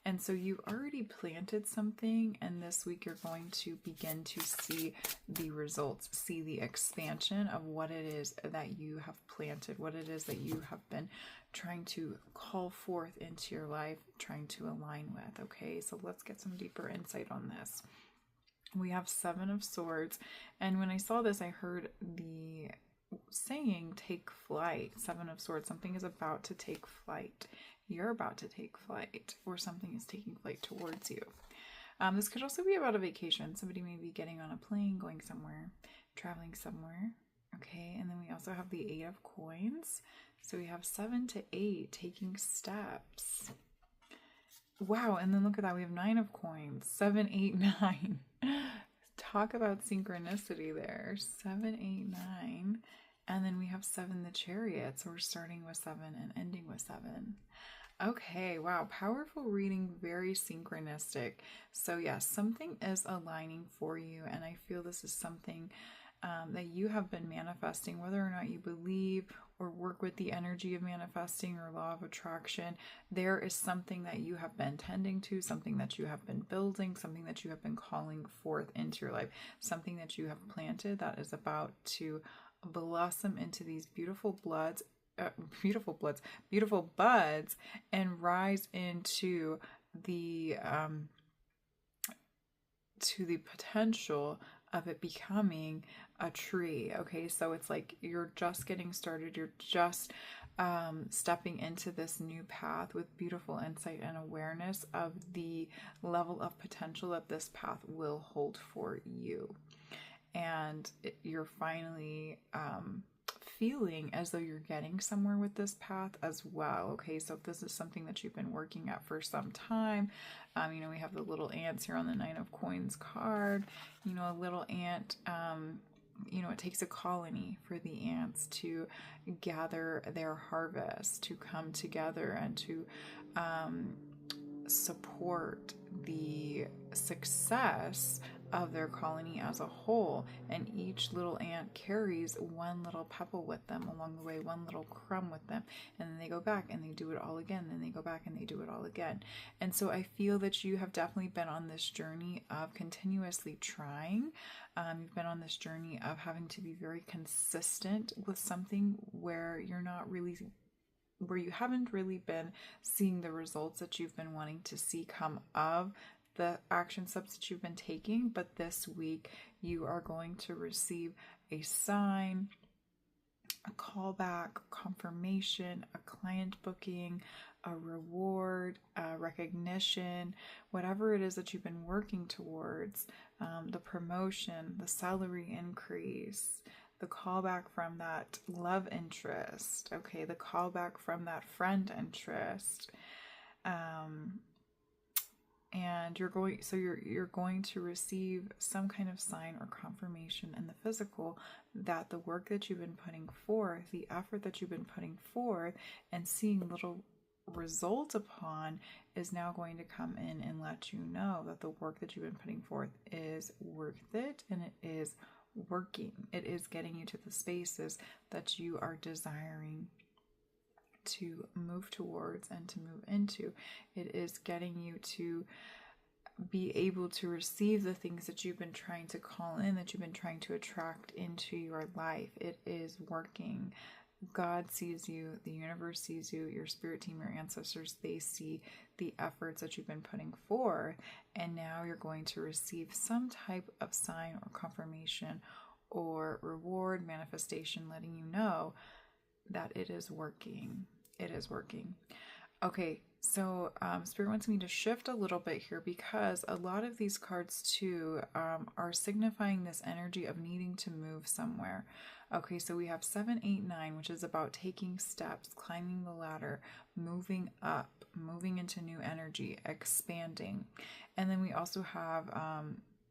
And so you've already planted something, and this week you're going to begin to see the results, see the expansion of what it is that you have planted, what it is that you have been trying to call forth into your life, trying to align with. Okay, so let's get some deeper insight on this. We have 7 of Swords, and when I saw this, I heard the saying take flight. 7 of Swords, something is about to take flight. You're about to take flight, or something is taking flight towards you. This could also be about a vacation. Somebody may be getting on a plane, going somewhere, traveling somewhere. Okay, and then we also have the 8 of Coins. So we have 7 to 8, taking steps. Wow, and then look at that, we have 9 of Coins, 7, 8, 9. Talk about synchronicity there. 7, 8, 9. And then we have 7, the Chariot. So we're starting with 7 and ending with 7. Okay, wow, powerful reading, very synchronistic. So yes, something is aligning for you, and I feel this is something that you have been manifesting, whether or not you believe or work with the energy of manifesting or law of attraction. There is something that you have been tending to, something that you have been building, something that you have been calling forth into your life, something that you have planted that is about to blossom into these beautiful buds and rise into the potential of it becoming a tree. Okay, so it's like you're just getting started, you're just stepping into this new path with beautiful insight and awareness of the level of potential that this path will hold for you. And you're finally feeling as though you're getting somewhere with this path as well. Okay, so if this is something that you've been working at for some time, we have the little ants here on the 9 of Coins card. A little ant, it takes a colony for the ants to gather their harvest, to come together and to support the success of their colony as a whole, and each little ant carries one little pebble with them along the way, one little crumb with them, and then they go back and they do it all again, then they go back and they do it all again. And so I feel that you have definitely been on this journey of continuously trying. You've been on this journey of having to be very consistent with something where you haven't really been seeing the results that you've been wanting to see come of the action steps that you've been taking. But this week you are going to receive a sign, a callback, confirmation, a client booking, a reward, a recognition, whatever it is that you've been working towards, the promotion, the salary increase, the callback from that love interest, okay, the callback from that friend interest, and you're going to receive some kind of sign or confirmation in the physical that the work that you've been putting forth, the effort that you've been putting forth and seeing little result upon, is now going to come in and let you know that the work that you've been putting forth is worth it, and it is working. It is getting you to the spaces that you are desiring to move towards and to move into. It is getting you to be able to receive the things that you've been trying to call in, that you've been trying to attract into your life. It is working. God sees you, the universe sees you, your spirit team, your ancestors, they see the efforts that you've been putting forth, and now you're going to receive some type of sign or confirmation or reward, manifestation, letting you know that it is working. It is working. Okay, so Spirit wants me to shift a little bit here, because a lot of these cards too are signifying this energy of needing to move somewhere. Okay, so we have 7, 8, 9, which is about taking steps, climbing the ladder, moving up, moving into new energy, expanding. And then we also have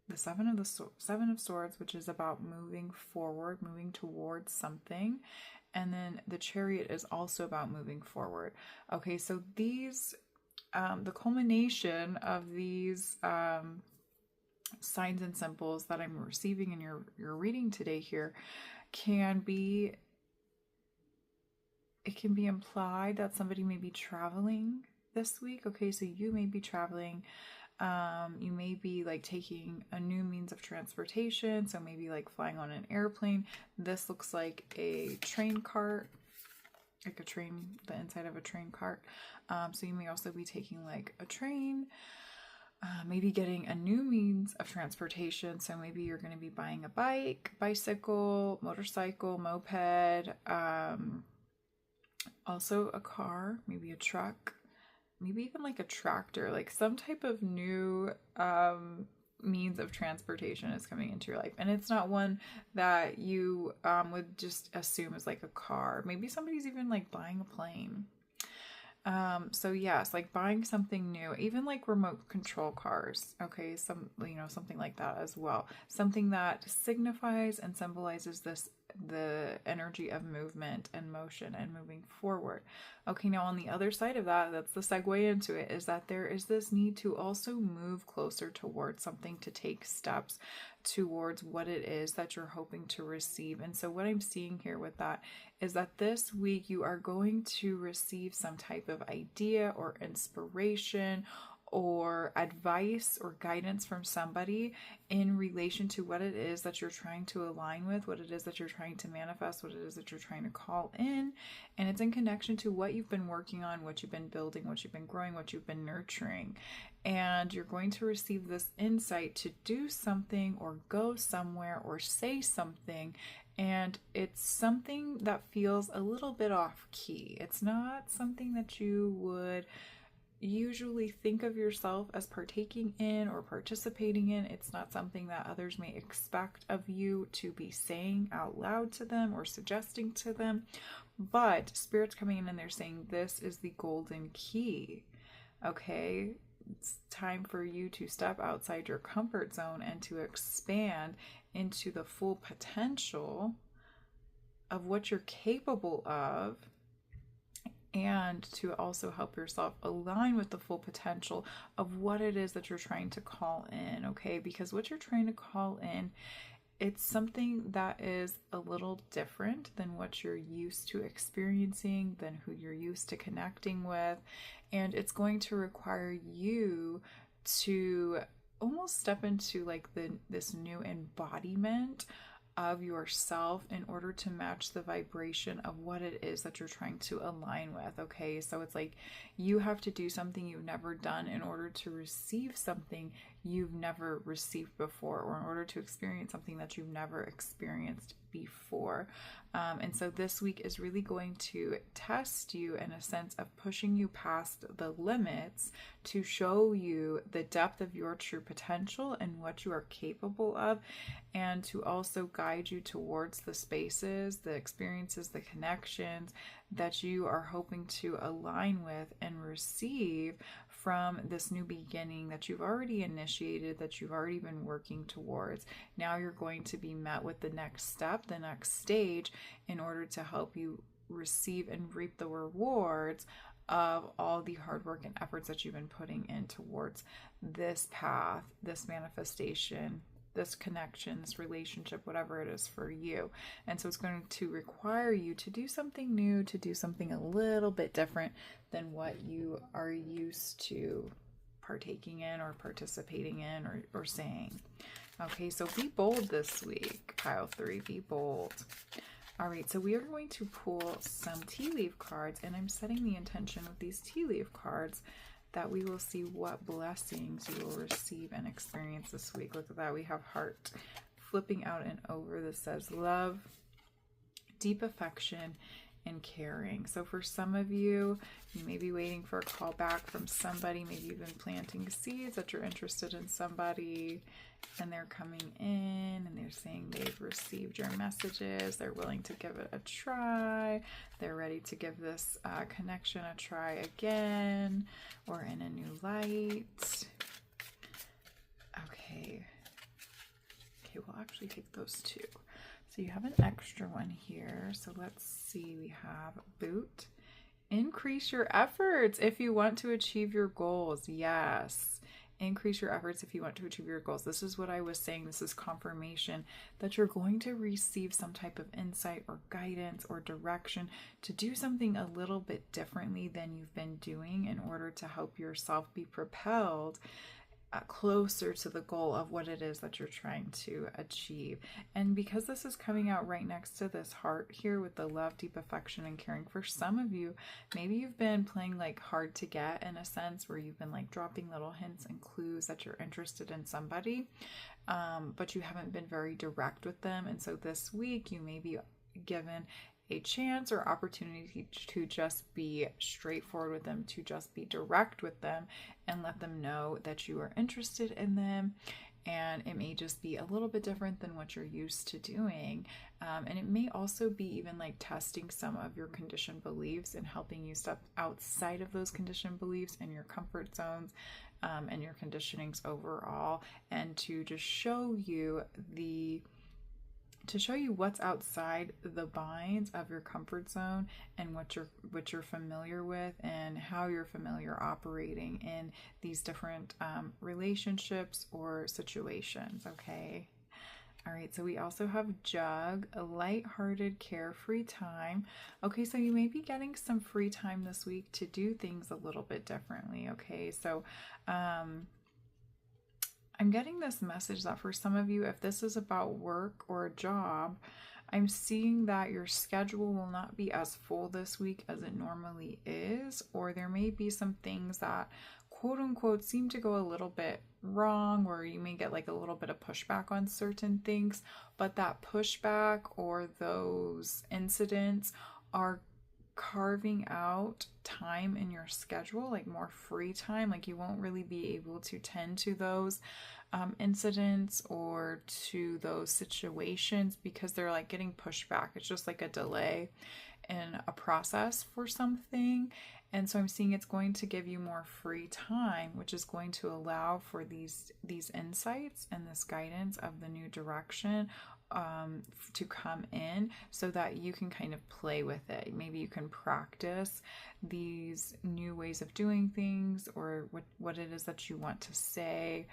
the Seven of Swords, which is about moving forward, moving towards something. And then the Chariot is also about moving forward. Okay, so these, the culmination of these signs and symbols that I'm receiving in your reading today here can be implied that somebody may be traveling this week. Okay, so you may be traveling. You may be like taking a new means of transportation, so maybe like flying on an airplane. This looks like a train cart, like a train, the inside of a train cart. So you may also be taking like a train, maybe getting a new means of transportation. So maybe you're going to be buying a bike, bicycle, motorcycle, moped, also a car, maybe a truck, maybe even like a tractor, like some type of new means of transportation is coming into your life. And it's not one that you would just assume is like a car. Maybe somebody's even like buying a plane. So yes, like buying something new, even like remote control cars. Okay, something like that as well. Something that signifies and symbolizes the energy of movement and motion and moving forward. Okay, now on the other side of that, that's the segue into it, is that there is this need to also move closer towards something, to take steps towards what it is that you're hoping to receive. And so what I'm seeing here with that is that this week you are going to receive some type of idea or inspiration or advice or guidance from somebody in relation to what it is that you're trying to align with, what it is that you're trying to manifest, what it is that you're trying to call in. And it's in connection to what you've been working on, what you've been building, what you've been growing, what you've been nurturing. And you're going to receive this insight to do something or go somewhere or say something. And it's something that feels a little bit off key. It's not something that you would usually think of yourself as partaking in or participating in. It's not something that others may expect of you to be saying out loud to them or suggesting to them. But Spirit's coming in and they're saying this is the golden key. Okay, it's time for you to step outside your comfort zone and to expand into the full potential of what you're capable of and to also help yourself align with the full potential of what it is that you're trying to call in, okay? Because what you're trying to call in, it's something that is a little different than what you're used to experiencing, than who you're used to connecting with, and it's going to require you to almost step into like this new embodiment of yourself in order to match the vibration of what it is that you're trying to align with, okay? So it's like you have to do something you've never done in order to receive something you've never received before, or in order to experience something that you've never experienced before. And so this week is really going to test you in a sense of pushing you past the limits to show you the depth of your true potential and what you are capable of, and to also guide you towards the spaces, the experiences, the connections that you are hoping to align with and receive from this new beginning that you've already initiated, that you've already been working towards. Now you're going to be met with the next step, the next stage, in order to help you receive and reap the rewards of all the hard work and efforts that you've been putting in towards this path, this manifestation, this connection, this relationship, whatever it is for you. And so it's going to require you to do something new, to do something a little bit different than what you are used to partaking in or participating in or saying. Okay, so be bold this week, pile 3, be bold. All right, so we are going to pull some tea leaf cards, and I'm setting the intention with these tea leaf cards that we will see what blessings you will receive and experience this week. Look at that. We have heart flipping out and over. This says love, deep affection, and caring. So for some of you, you may be waiting for a call back from somebody. Maybe you've been planting seeds that you're interested in somebody, and they're coming in and they're saying they've received your messages. They're willing to give it a try. They're ready to give this connection a try again, or in a new light. Okay, we'll actually take those two. So you have an extra one here. So let's see, we have boot. Increase your efforts if you want to achieve your goals. Yes. Increase your efforts if you want to achieve your goals. This is what I was saying. This is confirmation that you're going to receive some type of insight or guidance or direction to do something a little bit differently than you've been doing in order to help yourself be propelled closer to the goal of what it is that you're trying to achieve. And because this is coming out right next to this heart here with the love, deep affection, and caring, for some of you, maybe you've been playing like hard to get in a sense, where you've been like dropping little hints and clues that you're interested in somebody, but you haven't been very direct with them. And so this week you may be given a chance or opportunity to just be straightforward with them, to just be direct with them and let them know that you are interested in them. And it may just be a little bit different than what you're used to doing. And it may also be even like testing some of your conditioned beliefs and helping you step outside of those conditioned beliefs and your comfort zones and your conditionings overall, and to just show you what's outside the binds of your comfort zone and what you're familiar with and how you're familiar operating in these different relationships or situations. Okay. All right, so we also have jug, a lighthearted, carefree time. Okay, so you may be getting some free time this week to do things a little bit differently. Okay, so I'm getting this message that for some of you, if this is about work or a job, I'm seeing that your schedule will not be as full this week as it normally is, or there may be some things that quote unquote seem to go a little bit wrong, or you may get like a little bit of pushback on certain things, but that pushback or those incidents are carving out time in your schedule, like more free time. Like you won't really be able to tend to those incidents or to those situations because they're like getting pushed back. It's just like a delay in a process for something. And so I'm seeing it's going to give you more free time, which is going to allow for these insights and this guidance of the new direction to come in so that you can kind of play with it. Maybe you can practice these new ways of doing things, or what it is that you want to say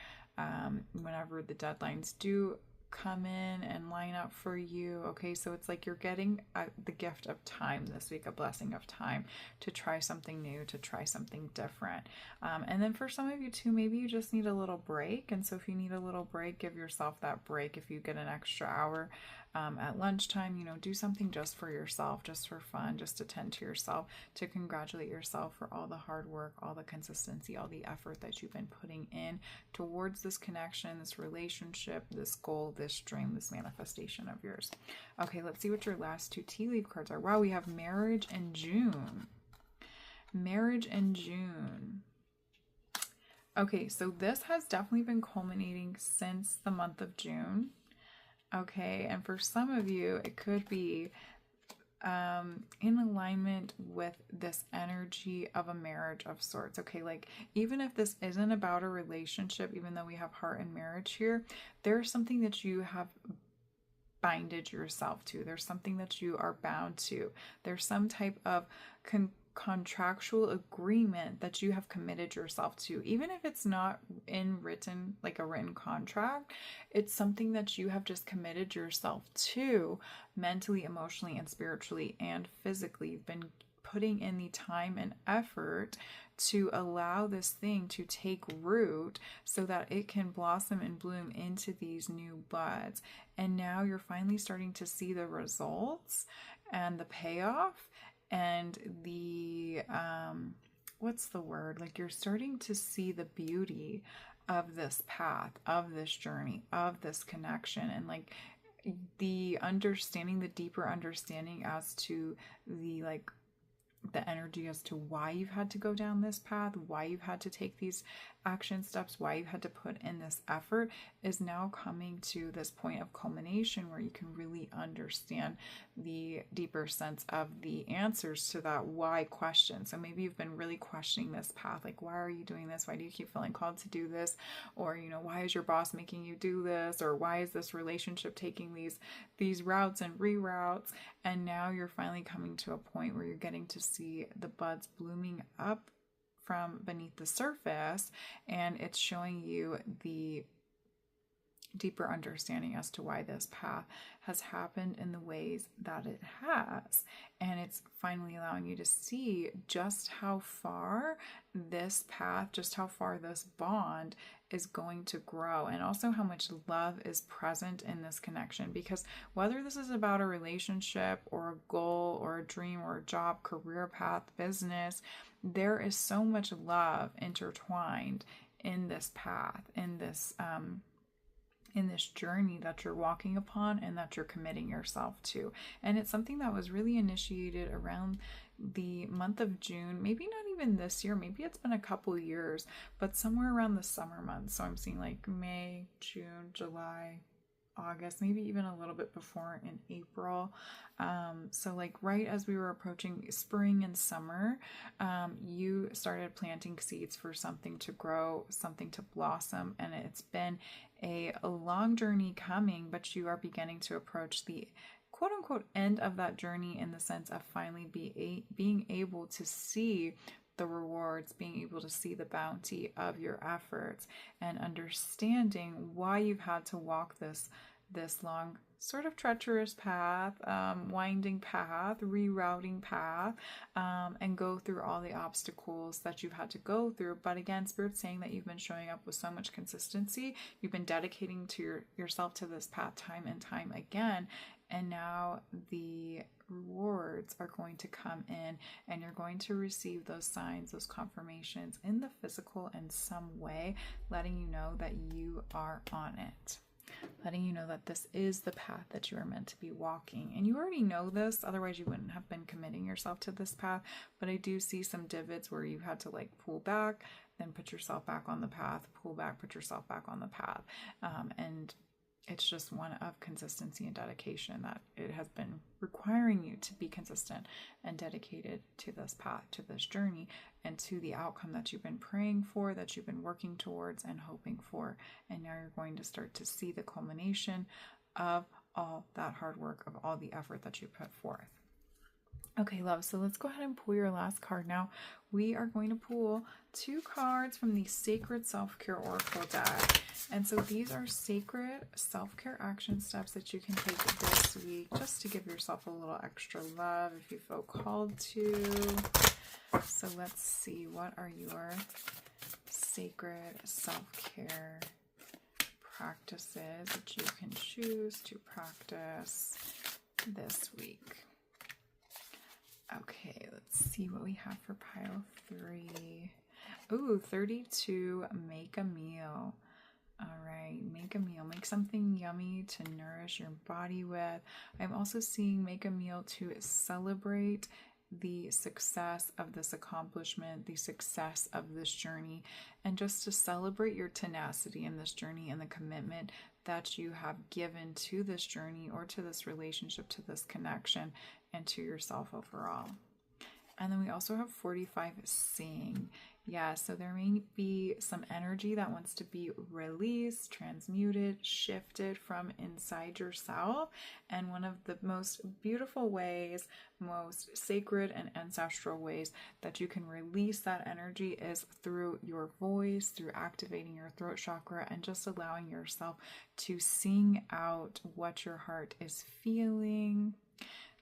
whenever the deadlines do come in and line up for you. Okay, so it's like you're getting the gift of time this week, a blessing of time to try something new, to try something different. And then for some of you too, maybe you just need a little break. And so if you need a little break, give yourself that break. If you get an extra hour at lunchtime, do something just for yourself, just for fun, just to tend to yourself, to congratulate yourself for all the hard work, all the consistency, all the effort that you've been putting in towards this connection, this relationship, this goal, this dream, this manifestation of yours. Okay, let's see what your last 2 tea leaf cards are. Wow, we have marriage and June. Marriage and June. Okay, so this has definitely been culminating since the month of June. Okay, and for some of you, it could be in alignment with this energy of a marriage of sorts. Okay, like even if this isn't about a relationship, even though we have heart and marriage here, there's something that you have binded yourself to. There's something that you are bound to. There's some type of contractual agreement that you have committed yourself to. Even if it's not in written, like a written contract, it's something that you have just committed yourself to mentally, emotionally, and spiritually and physically. You've been putting in the time and effort to allow this thing to take root so that it can blossom and bloom into these new buds. And now you're finally starting to see the results and the payoff and the what's the word, like you're starting to see the beauty of this path, of this journey, of this connection, and like the understanding, the deeper understanding as to the energy as to why you've had to go down this path, why you've had to take these action steps, why you've had to put in this effort is now coming to this point of culmination where you can really understand the deeper sense of the answers to that why question. So maybe you've been really questioning this path, like why are you doing this? Why do you keep feeling called to do this? Or why is your boss making you do this? Or why is this relationship taking these routes and reroutes? And now you're finally coming to a point where you're getting to see the buds blooming up from beneath the surface, and it's showing you the deeper understanding as to why this path has happened in the ways that it has. And it's finally allowing you to see just how far this path, just how far this bond is going to grow, and also how much love is present in this connection. Because whether this is about a relationship or a goal or a dream or a job, career path, business, there is so much love intertwined in this path, in this journey that you're walking upon and that you're committing yourself to. And it's something that was really initiated around the month of June, maybe not even this year, maybe it's been a couple years, but somewhere around the summer months. So I'm seeing like May, June, July, August, maybe even a little bit before in April. So like right as we were approaching spring and summer, you started planting seeds for something to grow, something to blossom. And it's been a long journey coming, but you are beginning to approach the quote unquote end of that journey in the sense of finally being able to see the rewards, being able to see the bounty of your efforts, and understanding why you've had to walk this long, sort of treacherous path, winding path, rerouting path, and go through all the obstacles that you've had to go through. But again, Spirit's saying that you've been showing up with so much consistency. You've been dedicating to yourself to this path time and time again. And now the rewards are going to come in, and you're going to receive those signs, those confirmations in the physical in some way, letting you know that you are on it. Letting you know that this is the path that you are meant to be walking. And you already know this, otherwise you wouldn't have been committing yourself to this path. But I do see some divots where you had to like pull back, then put yourself back on the path, pull back, put yourself back on the path. And it's just one of consistency and dedication, that it has been requiring you to be consistent and dedicated to this path, to this journey, and to the outcome that you've been praying for, that you've been working towards and hoping for. And now you're going to start to see the culmination of all that hard work, of all the effort that you put forth. Okay, love, so let's go ahead and pull your last card now. We are going to pull 2 cards from the Sacred Self-Care Oracle deck. And so these are sacred self-care action steps that you can take this week just to give yourself a little extra love if you feel called to. So let's see, what are your sacred self-care practices that you can choose to practice this week? Okay, let's see what we have for pile 3. Ooh, 32, make a meal. All right, make a meal. Make something yummy to nourish your body with. I'm also seeing make a meal to celebrate the success of this accomplishment, the success of this journey, and just to celebrate your tenacity in this journey and the commitment that you have given to this journey or to this relationship, to this connection, and to yourself overall. And then we also have 45, sing. Yeah, so there may be some energy that wants to be released, transmuted, shifted from inside yourself. And one of the most beautiful ways, most sacred and ancestral ways that you can release that energy is through your voice, through activating your throat chakra and just allowing yourself to sing out what your heart is feeling.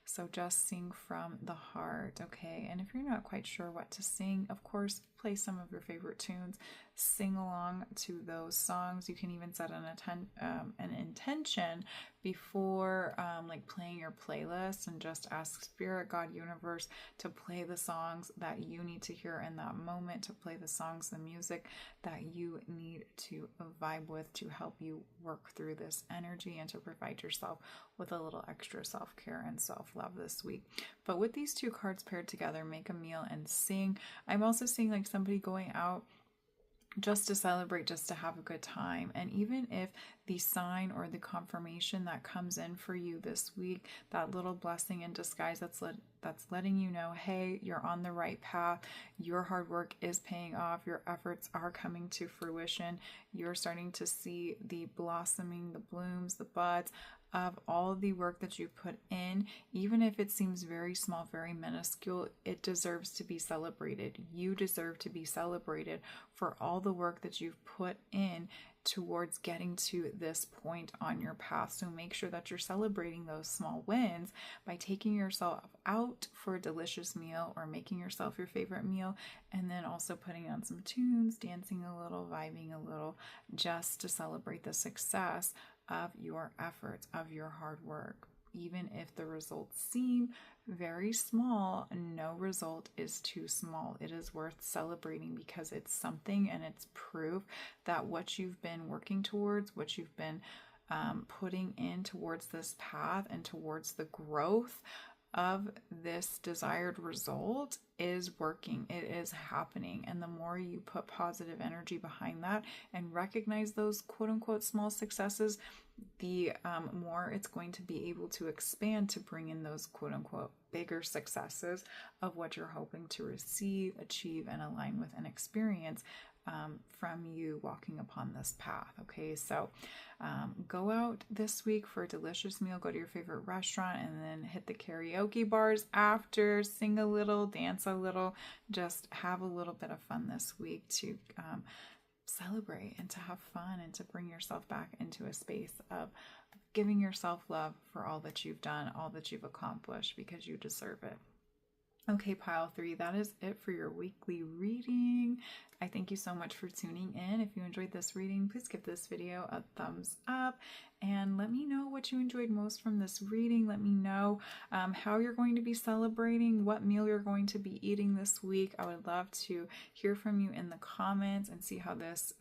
So just sing from the heart, okay? And if you're not quite sure what to sing, of course, play some of your favorite tunes. Sing along to those songs. You can even set an intention before like playing your playlist and just ask Spirit, God, Universe to play the songs that you need to hear in that moment, to play the songs, the music that you need to vibe with to help you work through this energy and to provide yourself with a little extra self-care and self-love this week. But with these 2 cards paired together, make a meal and sing, I'm also seeing like somebody going out just to celebrate, just to have a good time. And even if the sign or the confirmation that comes in for you this week, that little blessing in disguise that's letting you know, hey, you're on the right path, your hard work is paying off, your efforts are coming to fruition, you're starting to see the blossoming, the blooms, the buds of all of the work that you put in, even if it seems very small, very minuscule, it deserves to be celebrated. You deserve to be celebrated for all the work that you've put in towards getting to this point on your path. So make sure that you're celebrating those small wins by taking yourself out for a delicious meal or making yourself your favorite meal, and then also putting on some tunes, dancing a little, vibing a little, just to celebrate the success of your efforts, of your hard work. Even if the results seem very small, no result is too small. It is worth celebrating because it's something and it's proof that what you've been working towards, what you've been putting in towards this path and towards the growth of this desired result is working. It is happening. And the more you put positive energy behind that and recognize those quote unquote small successes, the more it's going to be able to expand to bring in those quote unquote bigger successes of what you're hoping to receive, achieve, and align with and experience from you walking upon this path. Okay, so go out this week for a delicious meal, go to your favorite restaurant, and then hit the karaoke bars after, sing a little, dance a little, just have a little bit of fun this week to celebrate and to have fun and to bring yourself back into a space of giving yourself love for all that you've done, all that you've accomplished, because you deserve it. Okay, pile 3, that is it for your weekly reading. I thank you so much for tuning in. If you enjoyed this reading, please give this video a thumbs up and let me know what you enjoyed most from this reading. Let me know how you're going to be celebrating, what meal you're going to be eating this week. I would love to hear from you in the comments and see how this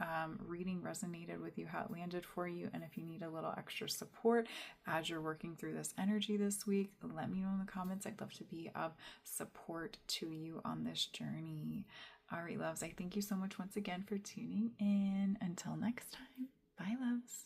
reading resonated with you, how it landed for you, and if you need a little extra support as you're working through this energy this week, let me know in the comments. I'd love to be of support to you on this journey. All right, loves, I thank you so much once again for tuning in. Until next time, bye, loves.